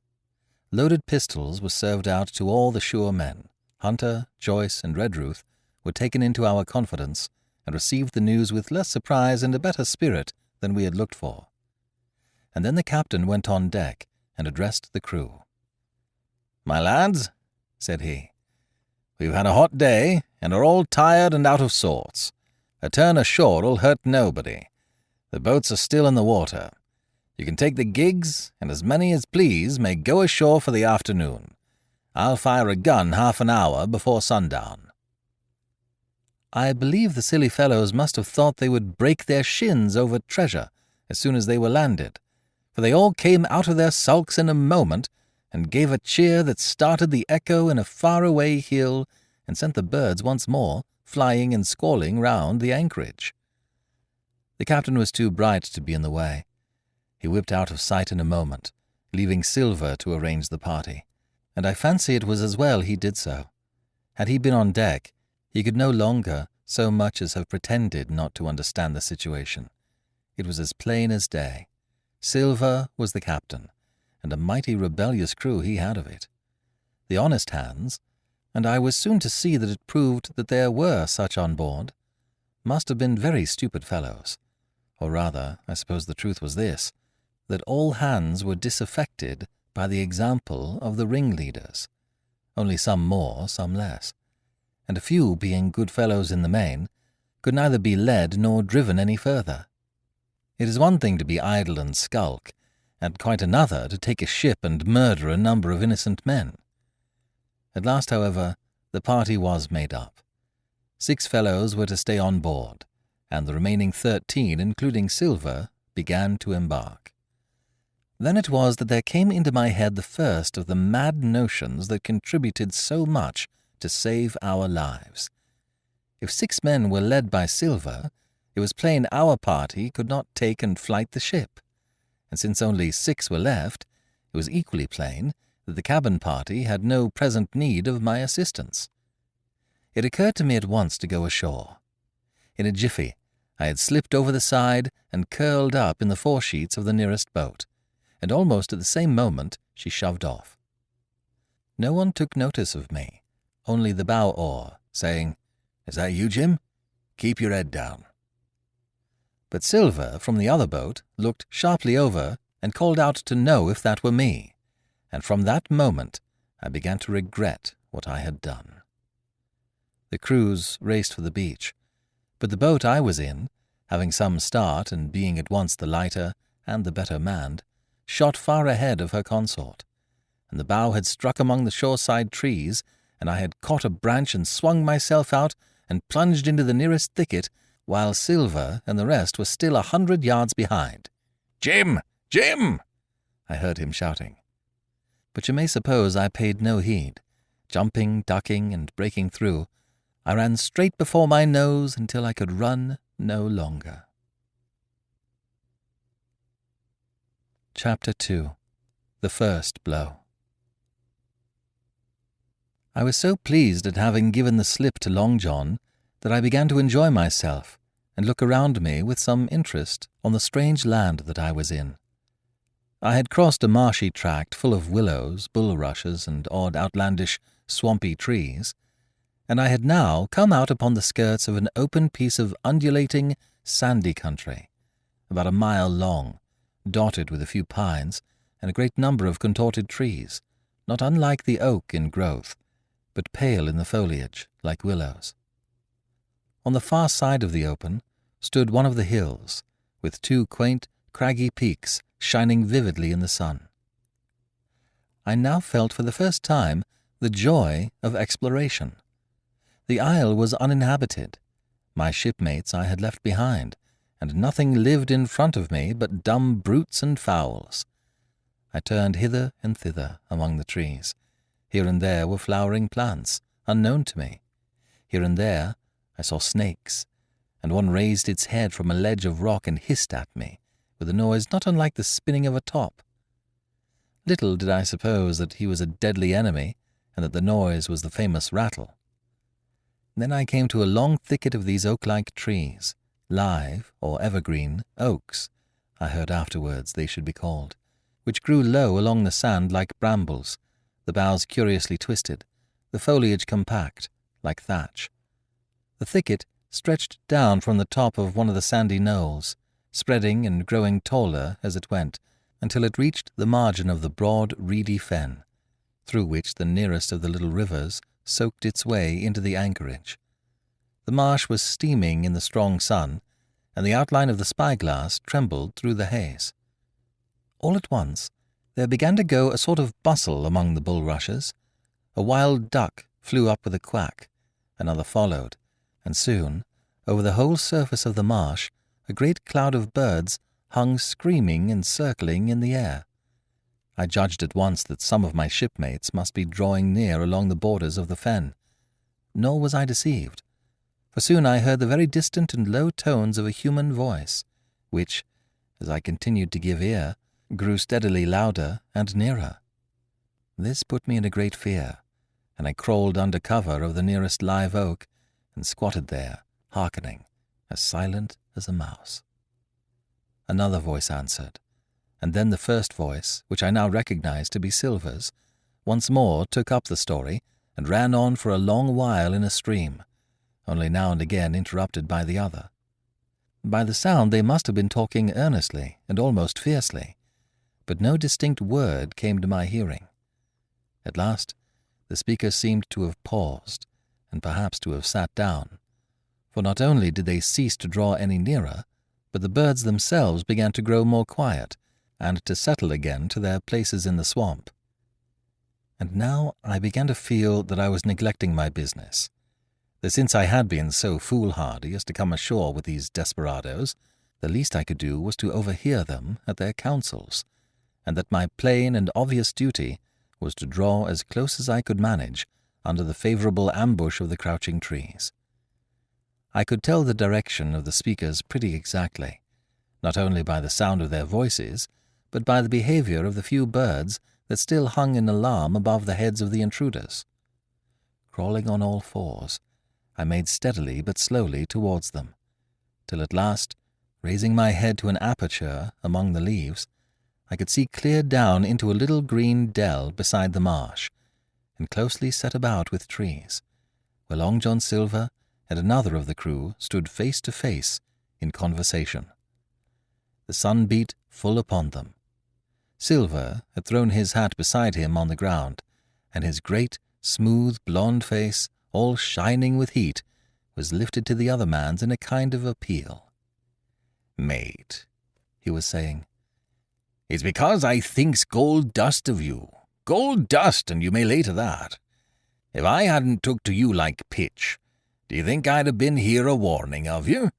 Loaded pistols were served out to all the sure men. Hunter, Joyce, and Redruth were taken into our confidence and received the news with less surprise and a better spirit than we had looked for. And then the captain went on deck and addressed the crew. "My lads," said he, "we've had a hot day, and are all tired and out of sorts. A turn ashore'll hurt nobody. The boats are still in the water. You can take the gigs, and as many as please may go ashore for the afternoon. I'll fire a gun half an hour before sundown." I believe the silly fellows must have thought they would break their shins over treasure as soon as they were landed, for they all came out of their sulks in a moment and gave a cheer that started the echo in a far-away hill and sent the birds once more flying and squalling round the anchorage. The captain was too bright to be in the way. He whipped out of sight in a moment, leaving Silver to arrange the party, and I fancy it was as well he did so. Had he been on deck, he could no longer so much as have pretended not to understand the situation. It was as plain as day. Silver was the captain, and a mighty rebellious crew he had of it. The honest hands, and I was soon to see that it proved that there were such on board, must have been very stupid fellows. Or rather, I suppose the truth was this, that all hands were disaffected by the example of the ringleaders, only some more, some less, and a few, being good fellows in the main, could neither be led nor driven any further. It is one thing to be idle and skulk, and quite another to take a ship and murder a number of innocent men. At last, however, the party was made up. 6 fellows were to stay on board, and the remaining 13, including Silver, began to embark. Then it was that there came into my head the first of the mad notions that contributed so much to save our lives. If 6 men were led by Silver, it was plain our party could not take and flight the ship, and since only 6 were left, it was equally plain that the cabin party had no present need of my assistance. It occurred to me at once to go ashore. In a jiffy, I had slipped over the side and curled up in the foresheets of the nearest boat, and almost at the same moment she shoved off. No one took notice of me, only the bow oar, saying, "Is that you, Jim? Keep your head down." But Silver, from the other boat, looked sharply over and called out to know if that were me, and from that moment I began to regret what I had done. The crews raced for the beach, but the boat I was in, having some start and being at once the lighter and the better manned, shot far ahead of her consort, and the bow had struck among the shoreside trees, and I had caught a branch and swung myself out and plunged into the nearest thicket, while Silver and the rest were still 100 yards behind. "Jim! Jim!" I heard him shouting. But you may suppose I paid no heed. Jumping, ducking, and breaking through, I ran straight before my nose until I could run no longer. Chapter 2. The First Blow. I was so pleased at having given the slip to Long John that I began to enjoy myself and look around me with some interest on the strange land that I was in. I had crossed a marshy tract full of willows, bulrushes, and odd outlandish swampy trees, and I had now come out upon the skirts of an open piece of undulating, sandy country, about a mile long, dotted with a few pines and a great number of contorted trees, not unlike the oak in growth, but pale in the foliage, like willows. On the far side of the open stood one of the hills, with 2 quaint, craggy peaks shining vividly in the sun. I now felt for the first time the joy of exploration. The isle was uninhabited. My shipmates I had left behind, and nothing lived in front of me but dumb brutes and fowls. I turned hither and thither among the trees. Here and there were flowering plants, unknown to me. Here and there I saw snakes, and one raised its head from a ledge of rock and hissed at me, with a noise not unlike the spinning of a top. Little did I suppose that he was a deadly enemy, and that the noise was the famous rattle. Then I came to a long thicket of these oak-like trees, live or evergreen oaks, I heard afterwards they should be called, which grew low along the sand like brambles, the boughs curiously twisted, the foliage compact, like thatch. The thicket stretched down from the top of one of the sandy knolls, spreading and growing taller as it went, until it reached the margin of the broad, reedy fen, through which the nearest of the little rivers soaked its way into the anchorage. The marsh was steaming in the strong sun, and the outline of the spyglass trembled through the haze. All at once there began to go a sort of bustle among the bulrushes. A wild duck flew up with a quack, another followed, and soon, over the whole surface of the marsh, a great cloud of birds hung screaming and circling in the air. I judged at once that some of my shipmates must be drawing near along the borders of the fen. Nor was I deceived, for soon I heard the very distant and low tones of a human voice, which, as I continued to give ear, grew steadily louder and nearer. This put me in a great fear, and I crawled under cover of the nearest live oak and squatted there, hearkening, as silent as a mouse. Another voice answered, and then the first voice, which I now recognized to be Silver's, once more took up the story and ran on for a long while in a stream, only now and again interrupted by the other. By the sound they must have been talking earnestly and almost fiercely, but no distinct word came to my hearing. At last the speaker seemed to have paused, and perhaps to have sat down, for not only did they cease to draw any nearer, but the birds themselves began to grow more quiet, and to settle again to their places in the swamp. And now I began to feel that I was neglecting my business, that since I had been so foolhardy as to come ashore with these desperadoes, the least I could do was to overhear them at their councils, and that my plain and obvious duty was to draw as close as I could manage under the favorable ambush of the crouching trees. I could tell the direction of the speakers pretty exactly, not only by the sound of their voices, but by the behavior of the few birds that still hung in alarm above the heads of the intruders. Crawling on all fours, I made steadily but slowly towards them, till at last, raising my head to an aperture among the leaves, I could see clear down into a little green dell beside the marsh, and closely set about with trees, where Long John Silver and another of the crew stood face to face in conversation. The sun beat full upon them. Silver had thrown his hat beside him on the ground, and his great, smooth, blond face, all shining with heat, was lifted to the other man's in a kind of appeal. "Mate," he was saying, "it's because I thinks gold dust of you. Gold dust, and you may lay to that. If I hadn't took to you like pitch, do you think I'd have been here a warning of you?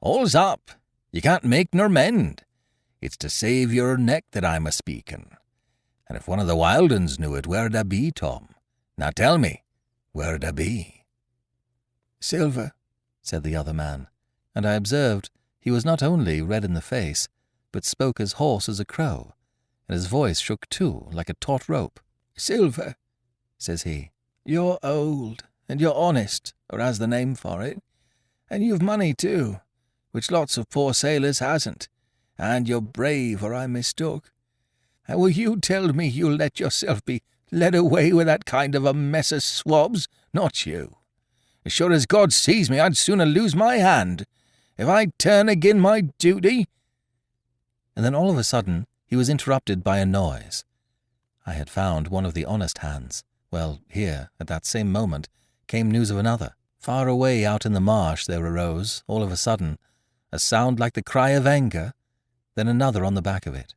All's up. You can't make nor mend. It's to save your neck that I'm a-speaking. And if one of the wild uns knew it, where'd I be, Tom? Now tell me, where'd I be?" "Silver," said the other man, and I observed he was not only red in the face, but spoke as hoarse as a crow, and his voice shook too, like a taut rope. "Silver," says he, "you're old, and you're honest, or has the name for it, and you've money too, which lots of poor sailors hasn't, and you're brave, or I mistook. And will you tell me you'll let yourself be led away with that kind of a mess of swabs? Not you. As sure as God sees me, I'd sooner lose my hand. If I turn agin my duty—" And then all of a sudden he was interrupted by a noise. I had found one of the honest hands. Well, here, at that same moment, came news of another. Far away out in the marsh there arose, all of a sudden, a sound like the cry of anger, then another on the back of it,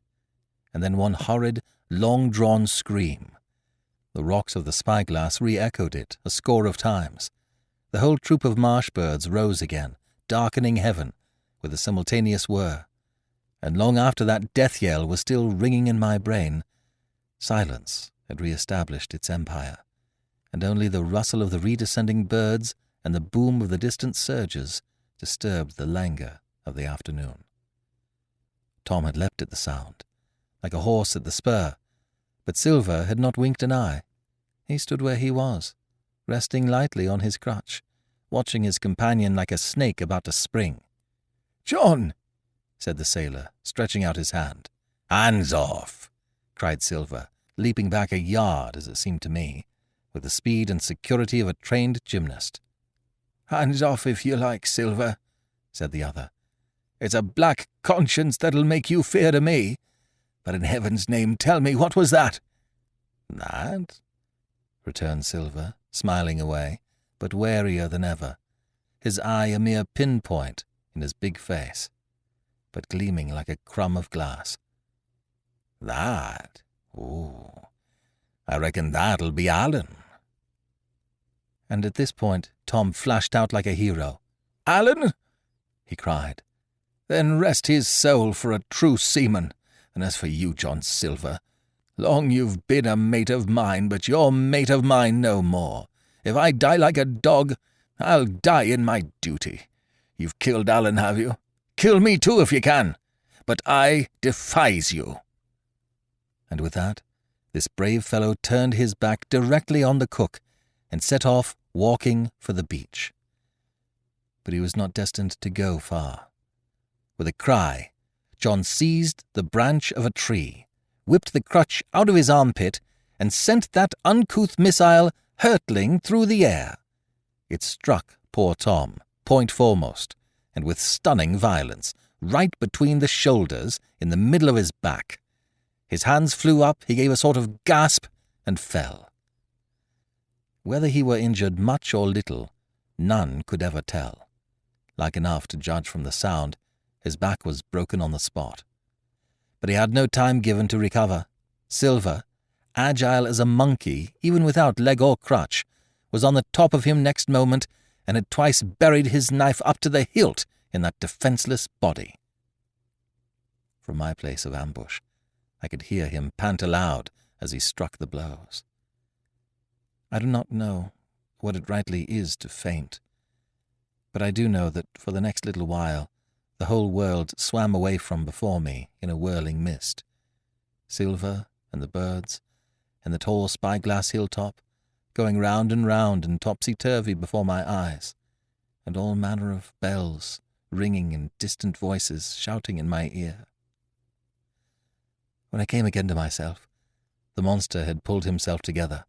and then one horrid, long-drawn scream. The rocks of the spyglass re-echoed it a score of times. The whole troop of marsh birds rose again, darkening heaven, with a simultaneous whir, and long after that death yell was still ringing in my brain, silence had re-established its empire, and only the rustle of the redescending birds and the boom of the distant surges disturbed the languor of the afternoon. Tom had leapt at the sound, like a horse at the spur, but Silver had not winked an eye. He stood where he was, resting lightly on his crutch, watching his companion like a snake about to spring. "John!" said the sailor, stretching out his hand. "Hands off!" cried Silver, leaping back a yard, as it seemed to me, with the speed and security of a trained gymnast. "Hands off if you like, Silver," said the other. "It's a black conscience that'll make you fear to me. But in heaven's name, tell me, what was that?" "That?" returned Silver, smiling away, but warier than ever, his eye a mere pinpoint in his big face, but gleaming like a crumb of glass. "That? Oh, I reckon that'll be Allen." And at this point Tom flashed out like a hero. "Allen?" he cried. "Then rest his soul for a true seaman. And as for you, John Silver, long you've been a mate of mine, but you're mate of mine no more. If I die like a dog, I'll die in my duty. You've killed Allen, have you? Kill me too if you can. But I defies you." And with that, this brave fellow turned his back directly on the cook and set off walking for the beach. But he was not destined to go far. With a cry, John seized the branch of a tree, whipped the crutch out of his armpit, and sent that uncouth missile hurtling through the air. It struck poor Tom, point foremost, and with stunning violence, right between the shoulders in the middle of his back. His hands flew up, he gave a sort of gasp, and fell. Whether he were injured much or little, none could ever tell. Like enough to judge from the sound, his back was broken on the spot. But he had no time given to recover. Silver, agile as a monkey, even without leg or crutch, was on the top of him next moment, and had twice buried his knife up to the hilt in that defenceless body. From my place of ambush, I could hear him pant aloud as he struck the blows. I do not know what it rightly is to faint, but I do know that for the next little while the whole world swam away from before me in a whirling mist. Silver and the birds and the tall spyglass hilltop going round and topsy-turvy before my eyes, and all manner of bells ringing and distant voices shouting in my ear. When I came again to myself, the monster had pulled himself together,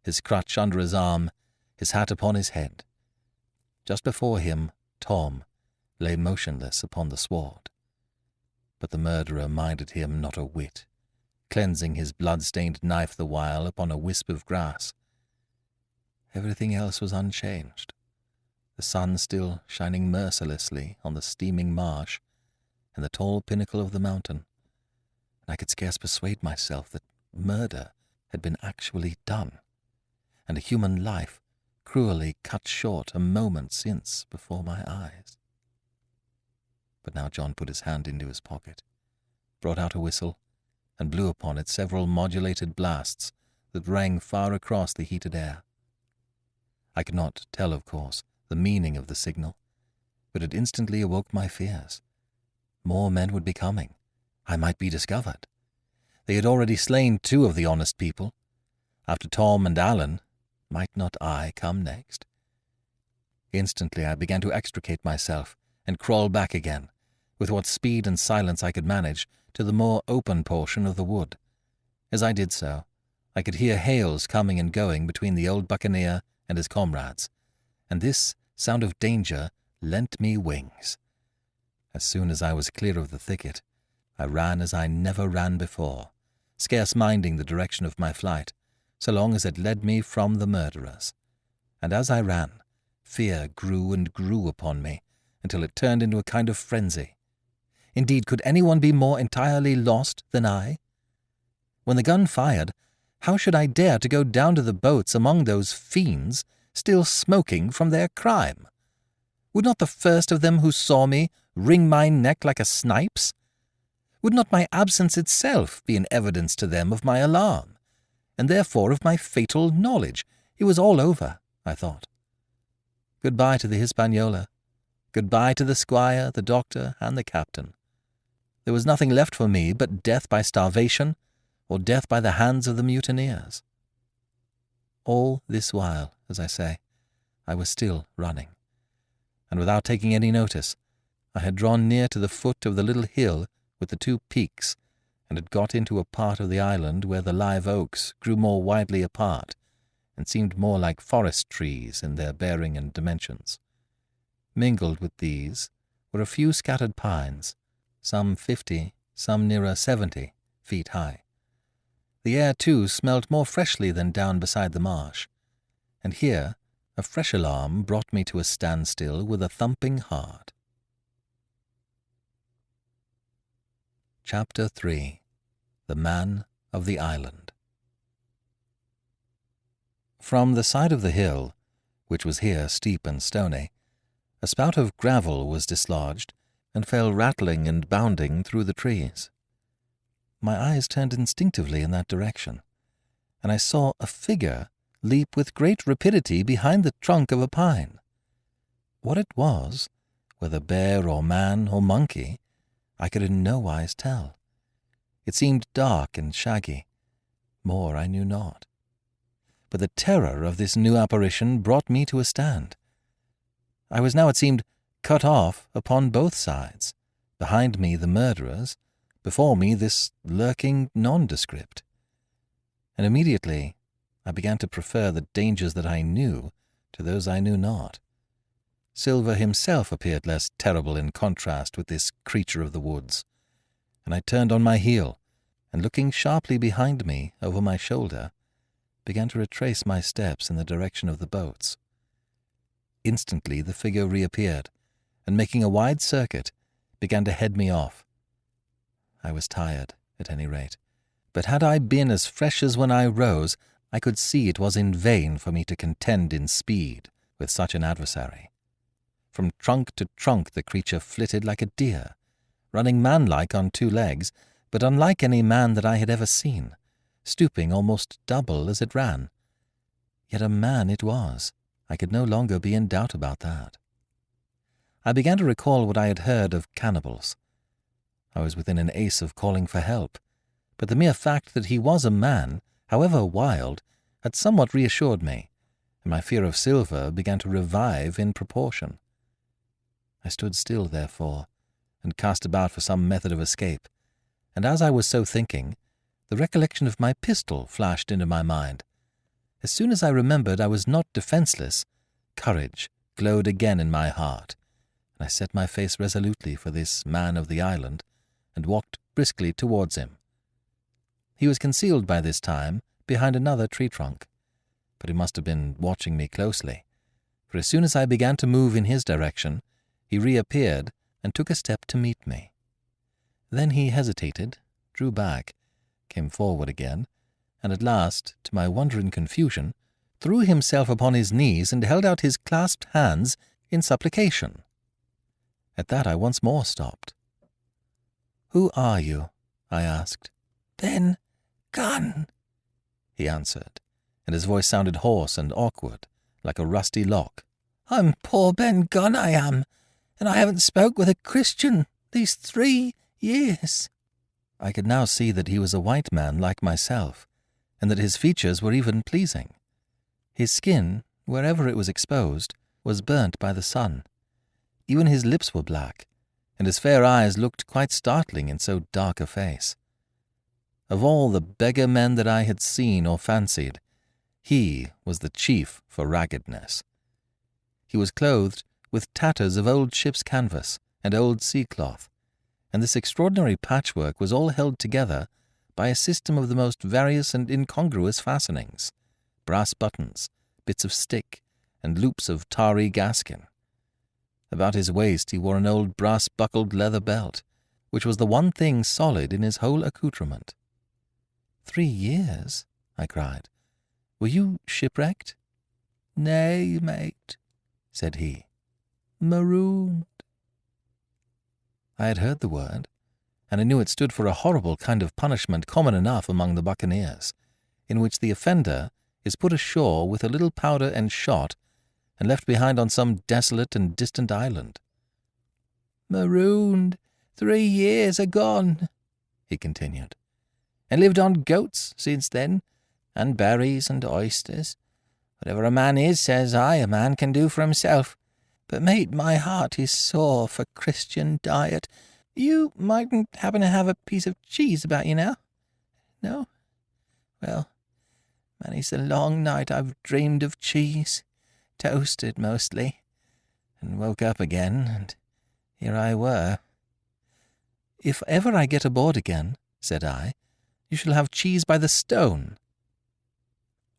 his crutch under his arm, his hat upon his head. Just before him, Tom lay motionless upon the sward. But the murderer minded him not a whit, cleansing his blood-stained knife the while upon a wisp of grass. Everything else was unchanged, the sun still shining mercilessly on the steaming marsh and the tall pinnacle of the mountain, and I could scarce persuade myself that murder had been actually done, and a human life cruelly cut short a moment since before my eyes. But now John put his hand into his pocket, brought out a whistle, and blew upon it several modulated blasts that rang far across the heated air. I could not tell, of course, the meaning of the signal, but it instantly awoke my fears. More men would be coming. I might be discovered. They had already slain 2 of the honest people. After Tom and Allen, might not I come next? Instantly I began to extricate myself and crawl back again, with what speed and silence I could manage, to the more open portion of the wood. As I did so, I could hear hails coming and going between the old buccaneer and his comrades, and this sound of danger lent me wings. As soon as I was clear of the thicket, I ran as I never ran before, scarce minding the direction of my flight, so long as it led me from the murderers. And as I ran, fear grew and grew upon me, until it turned into a kind of frenzy. Indeed, could anyone be more entirely lost than I? When the gun fired, how should I dare to go down to the boats among those fiends still smoking from their crime? Would not the first of them who saw me wring my neck like a snipe's? Would not my absence itself be an evidence to them of my alarm, and therefore of my fatal knowledge? It was all over, I thought. Goodbye to the Hispaniola. Goodbye to the squire, the doctor, and the captain. There was nothing left for me but death by starvation, or death by the hands of the mutineers. All this while, as I say, I was still running, and without taking any notice, I had drawn near to the foot of the little hill with the 2 peaks, and had got into a part of the island where the live oaks grew more widely apart, and seemed more like forest trees in their bearing and dimensions. Mingled with these were a few scattered pines, some 50, some nearer 70, feet high. The air, too, smelt more freshly than down beside the marsh, and here a fresh alarm brought me to a standstill with a thumping heart. Chapter 3. The Man of the Island. From the side of the hill, which was here steep and stony, a spout of gravel was dislodged and fell rattling and bounding through the trees. My eyes turned instinctively in that direction, and I saw a figure leap with great rapidity behind the trunk of a pine. What it was, whether bear or man or monkey, I could in no wise tell. It seemed dark and shaggy. More I knew not. But the terror of this new apparition brought me to a stand. I was now, it seemed, cut off upon both sides, behind me the murderers, before me this lurking nondescript. And immediately I began to prefer the dangers that I knew to those I knew not. Silver himself appeared less terrible in contrast with this creature of the woods, and I turned on my heel, and looking sharply behind me over my shoulder, began to retrace my steps in the direction of the boats. Instantly the figure reappeared, and making a wide circuit, began to head me off. I was tired, at any rate, but had I been as fresh as when I rose, I could see it was in vain for me to contend in speed with such an adversary. From trunk to trunk the creature flitted like a deer, running manlike on two legs, but unlike any man that I had ever seen, stooping almost double as it ran. Yet a man it was. I could no longer be in doubt about that. I began to recall what I had heard of cannibals. I was within an ace of calling for help, but the mere fact that he was a man, however wild, had somewhat reassured me, and my fear of Silver began to revive in proportion. I stood still, therefore, and cast about for some method of escape, and as I was so thinking, the recollection of my pistol flashed into my mind. As soon as I remembered I was not defenceless, courage glowed again in my heart, and I set my face resolutely for this man of the island, and walked briskly towards him. He was concealed by this time behind another tree trunk, but he must have been watching me closely, for as soon as I began to move in his direction, he reappeared and took a step to meet me. Then he hesitated, drew back, came forward again, and at last, to my wonder and confusion, threw himself upon his knees and held out his clasped hands in supplication. At that I once more stopped. "Who are you?" I asked. "Ben Gunn," he answered, and his voice sounded hoarse and awkward, like a rusty lock. "I'm poor Ben Gunn, I am, and I haven't spoke with a Christian these 3 years. I could now see that he was a white man like myself, and that his features were even pleasing. His skin, wherever it was exposed, was burnt by the sun. Even his lips were black, and his fair eyes looked quite startling in so dark a face. Of all the beggar men that I had seen or fancied, he was the chief for raggedness. He was clothed with tatters of old ship's canvas and old sea cloth, and this extraordinary patchwork was all held together by a system of the most various and incongruous fastenings, brass buttons, bits of stick, and loops of tarry gaskin. About his waist he wore an old brass-buckled leather belt, which was the one thing solid in his whole accoutrement. 3 years? I cried. Were you shipwrecked? "Nay, mate," said he. "Marooned." I had heard the word, and I knew it stood for a horrible kind of punishment common enough among the buccaneers, in which the offender is put ashore with a little powder and shot, and left behind on some desolate and distant island. "Marooned 3 years agone," he continued, "and lived on goats since then, and berries and oysters. Whatever a man is, says I, a man can do for himself. But, mate, my heart is sore for Christian diet. You mightn't happen to have a piece of cheese about you now? No? Well, many's the long night I've dreamed of cheese, toasted mostly, and woke up again, and here I were." "If ever I get aboard again," said I, You shall have cheese by the stone."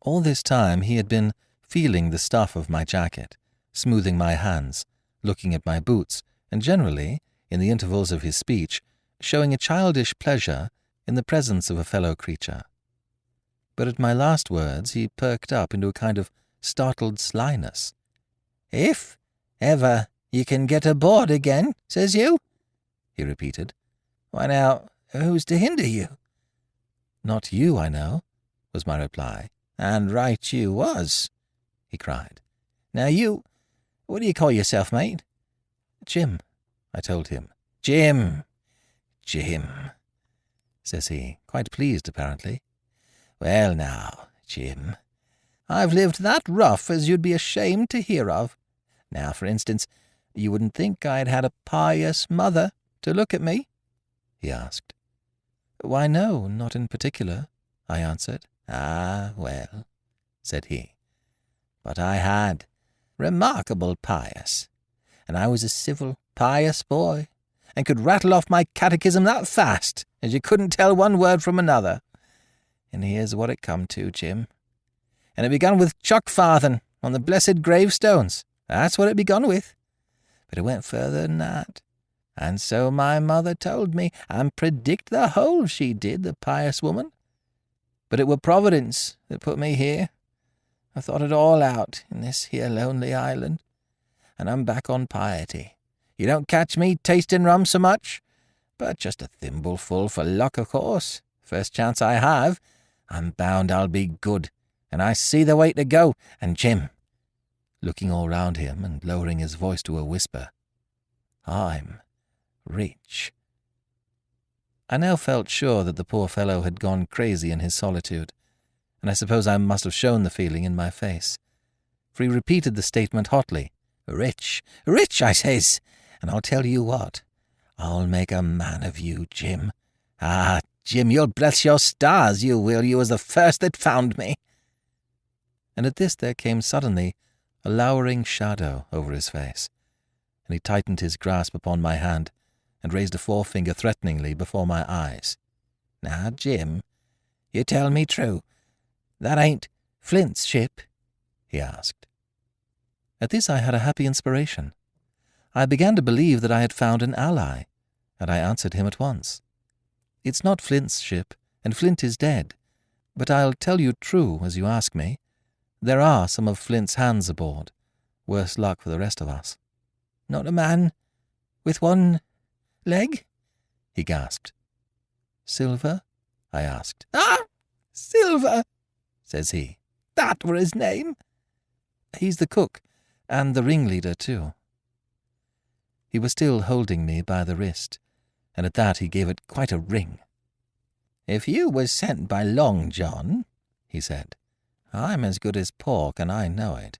All this time he had been feeling the stuff of my jacket, smoothing my hands, looking at my boots, and generally, in the intervals of his speech, showing a childish pleasure in the presence of a fellow creature. But at my last words he perked up into a kind of startled slyness. "If ever you can get aboard again, says you?" he repeated. "Why now, who's to hinder you?" "Not you, I know," was my reply. "And right you was," he cried. "Now what do you call yourself, mate?" "Jim," I told him. "Jim, says he, quite pleased apparently. Well now, Jim, I've lived that rough as you'd be ashamed to hear of. Now, for instance, you wouldn't think I'd had a pious mother to look at me?" he asked. "Why, no, not in particular," I answered. "Ah, well," said he, "but I had, remarkable pious, and I was a civil, pious boy, and could rattle off my catechism that fast as you couldn't tell one word from another. And here's what it come to, Jim. And it begun with chuck farthing on the blessed gravestones. That's what it begun with. But it went further than that. And so my mother told me, and predict the whole she did, the pious woman. But it were Providence that put me here. I thought it all out in this here lonely island, and I'm back on piety. You don't catch me tasting rum so much, but just a thimbleful for luck, of course. First chance I have, I'm bound I'll be good, and I see the way to go. And Jim," looking all round him and lowering his voice to a whisper, "I'm rich." I now felt sure that the poor fellow had gone crazy in his solitude, and I suppose I must have shown the feeling in my face, for he repeated the statement hotly. "Rich, rich, I says, and I'll tell you what, I'll make a man of you, Jim. Ah, Jim, you'll bless your stars, you will. You was the first that found me." And at this there came suddenly a lowering shadow over his face, and he tightened his grasp upon my hand and raised a forefinger threateningly before my eyes. "Now, Jim, you tell me true. That ain't Flint's ship?" he asked. At this I had a happy inspiration. I began to believe that I had found an ally, and I answered him at once. "It's not Flint's ship, and Flint is dead, but I'll tell you true as you ask me. There are some of Flint's hands aboard. Worse luck for the rest of us." "Not a man with one leg?" he gasped. "Silver?" I asked. "Ah, Silver," says he. "That were his name." "He's the cook, and the ringleader too." He was still holding me by the wrist, and at that he gave it quite a wring. "If you was sent by Long John," he said, "I'm as good as pork, and I know it.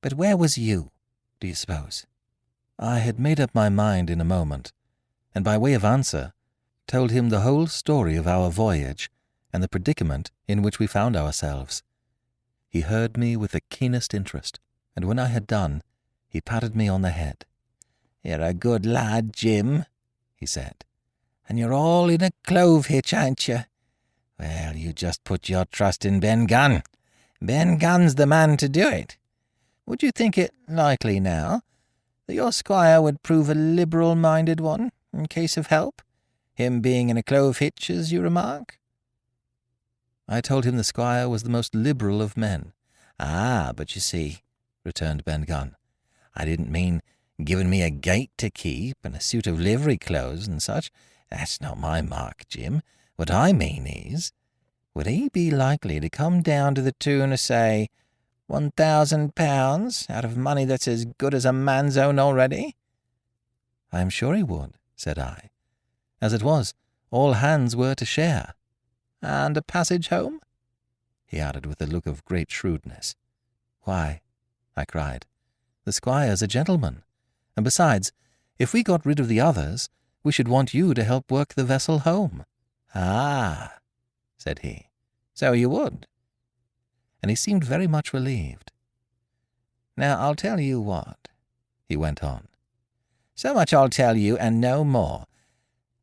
But where was you, do you suppose?" I had made up my mind in a moment, and by way of answer told him the whole story of our voyage and the predicament in which we found ourselves. He heard me with the keenest interest, and when I had done, he patted me on the head. "You're a good lad, Jim," he said, "and you're all in a clove hitch, ain't you? Well, you just put your trust in Ben Gunn. Ben Gunn's the man to do it. Would you think it likely now that your squire would prove a liberal-minded one in case of help, him being in a clove hitch, as you remark?" I told him the squire was the most liberal of men. "Ah, but you see," returned Ben Gunn, "I didn't mean giving me a gate to keep and a suit of livery clothes and such. That's not my mark, Jim. What I mean is, would he be likely to come down to the tune of, say, £1,000 out of money that's as good as a man's own already?" "I am sure he would," said I. As it was, all hands were to share. "And a passage home?" he added with a look of great shrewdness. "Why," I cried, "the squire's a gentleman, and besides, if we got rid of the others, we should want you to help work the vessel home." "Ah," said he, "so you would." And he seemed very much relieved. "Now I'll tell you what," he went on. "So much I'll tell you, and no more.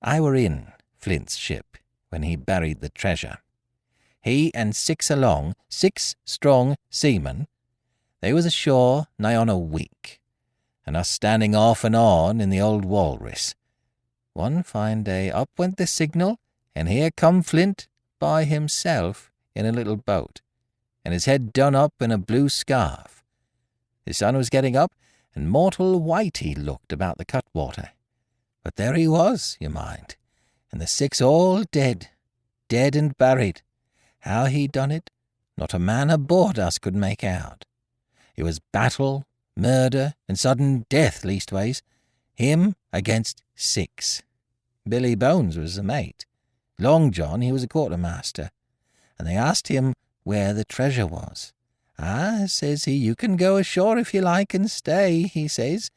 I were in Flint's ship when he buried the treasure. He and 6 strong seamen, they was ashore nigh on a week, and us standing off and on in the old Walrus. One fine day up went the signal, and here come Flint by himself in a little boat, and his head done up in a blue scarf. The sun was getting up, and mortal white he looked about the cutwater. But there he was, you mind, and the 6 all dead and buried. How he done it, not a man aboard us could make out. It was battle, murder, and sudden death, leastways. Him against 6. Billy Bones was the mate. Long John, he was a quartermaster. And they asked him where the treasure was. Ah, says he, you can go ashore if you like and stay, he says.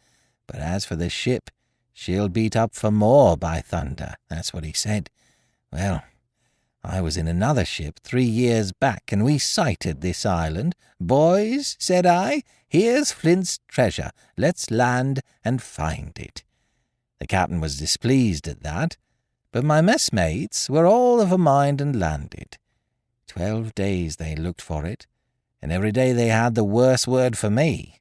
But as for the ship, she'll beat up for more, by thunder. That's what he said. Well, I was in another ship 3 years back, and we sighted this island. Boys, said I, here's Flint's treasure. Let's land and find it. The captain was displeased at that, but my messmates were all of a mind and landed. 12 days they looked for it, and every day they had the worse word for me,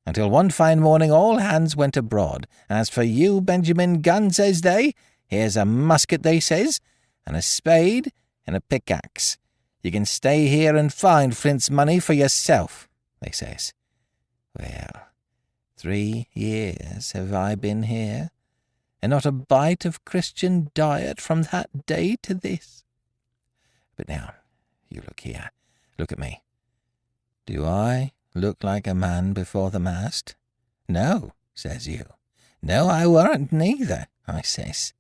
until one fine morning all hands went abroad. As for you, Benjamin Gunn, says they, here's a musket, they says, and a spade and a pickaxe. You can stay here and find Flint's money for yourself, they says. Well, 3 years have I been here, and not a bite of Christian diet from that day to this. But now, you look here, look at me. Do I look like a man before the mast? No, says you. No, I warn't neither, I says.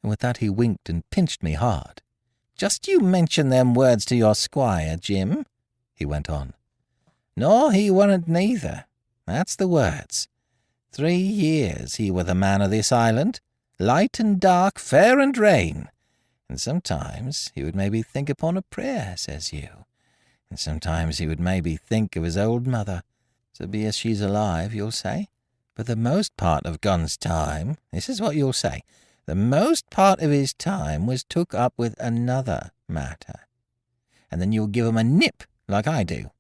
And with that he winked and pinched me hard. Just you mention them words to your squire, Jim, he went on. Nor he warn't neither. That's the words. 3 years he were the man of this island, light and dark, fair and rain. And sometimes he would maybe think upon a prayer, says you. And sometimes he would maybe think of his old mother. So be as she's alive, you'll say. But the most part of Gunn's time, this is what you'll say, the most part of his time was took up with another matter. And then you'll give him a nip, like I do.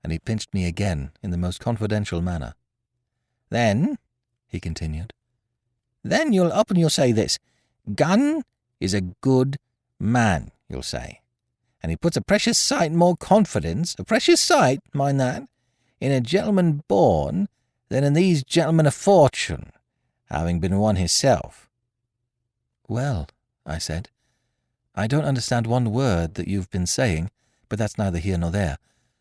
And he pinched me again in the most confidential manner. Then, he continued, then you'll up and you'll say this, Gunn is a good man, you'll say. And he puts a precious sight more confidence, a precious sight, mind that, in a gentleman born than in these gentlemen of fortune, having been one himself. Well, I said, I don't understand one word that you've been saying, but that's neither here nor there,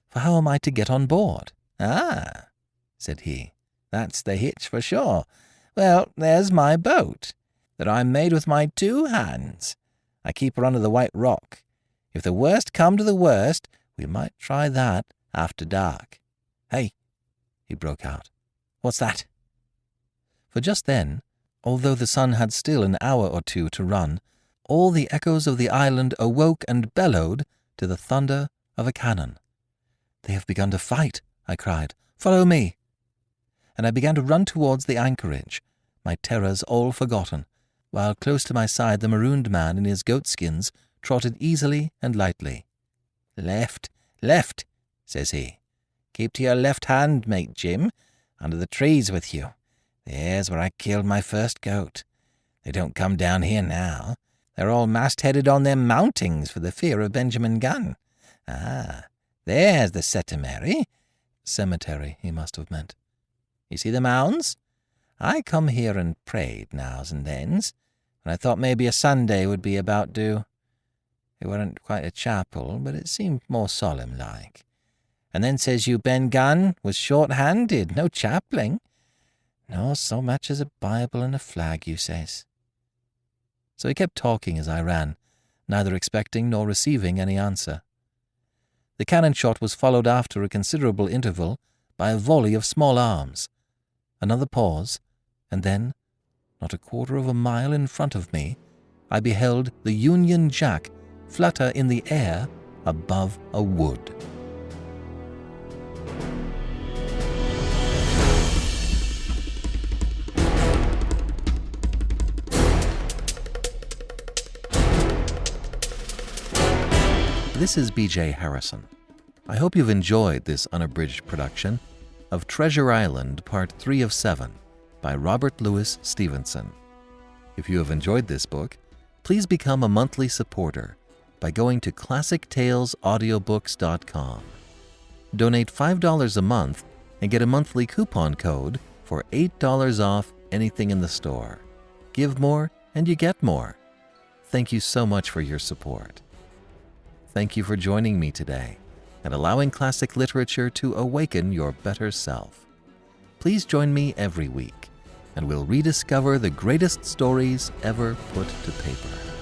for how am I to get on board? Ah, said he, that's the hitch for sure. Well, there's my boat, that I made with my 2 hands. I keep her under the White Rock. If the worst come to the worst, we might try that after dark. Hey, he broke out, what's that? For just then, although the sun had still an hour or 2 to run, all the echoes of the island awoke and bellowed to the thunder of a cannon. They have begun to fight, I cried. Follow me. And I began to run towards the anchorage, my terrors all forgotten, while close to my side the marooned man in his goatskins trotted easily and lightly. Left, left, says he. Keep to your left hand, mate Jim, under the trees with you. There's where I killed my first goat. They don't come down here now. They're all mast-headed on their mountings for the fear of Benjamin Gunn. Ah, there's the cemetery. Cemetery, he must have meant. You see the mounds? I come here and prayed nows and thens, and I thought maybe a Sunday would be about due. It weren't quite a chapel, but it seemed more solemn-like. And then says you Ben Gunn was short-handed, no chaplain. Nor so much as a Bible and a flag, you says. So he kept talking as I ran, neither expecting nor receiving any answer. The cannon shot was followed after a considerable interval by a volley of small arms. Another pause, and then, not a quarter of a mile in front of me, I beheld the Union Jack flutter in the air above a wood. This is B.J. Harrison. I hope you've enjoyed this unabridged production of Treasure Island Part 3 of 7 by Robert Louis Stevenson. If you have enjoyed this book, please become a monthly supporter by going to ClassicTalesAudiobooks.com. Donate $5 a month and get a monthly coupon code for $8 off anything in the store. Give more and you get more. Thank you so much for your support. Thank you for joining me today and allowing classic literature to awaken your better self. Please join me every week, and we'll rediscover the greatest stories ever put to paper.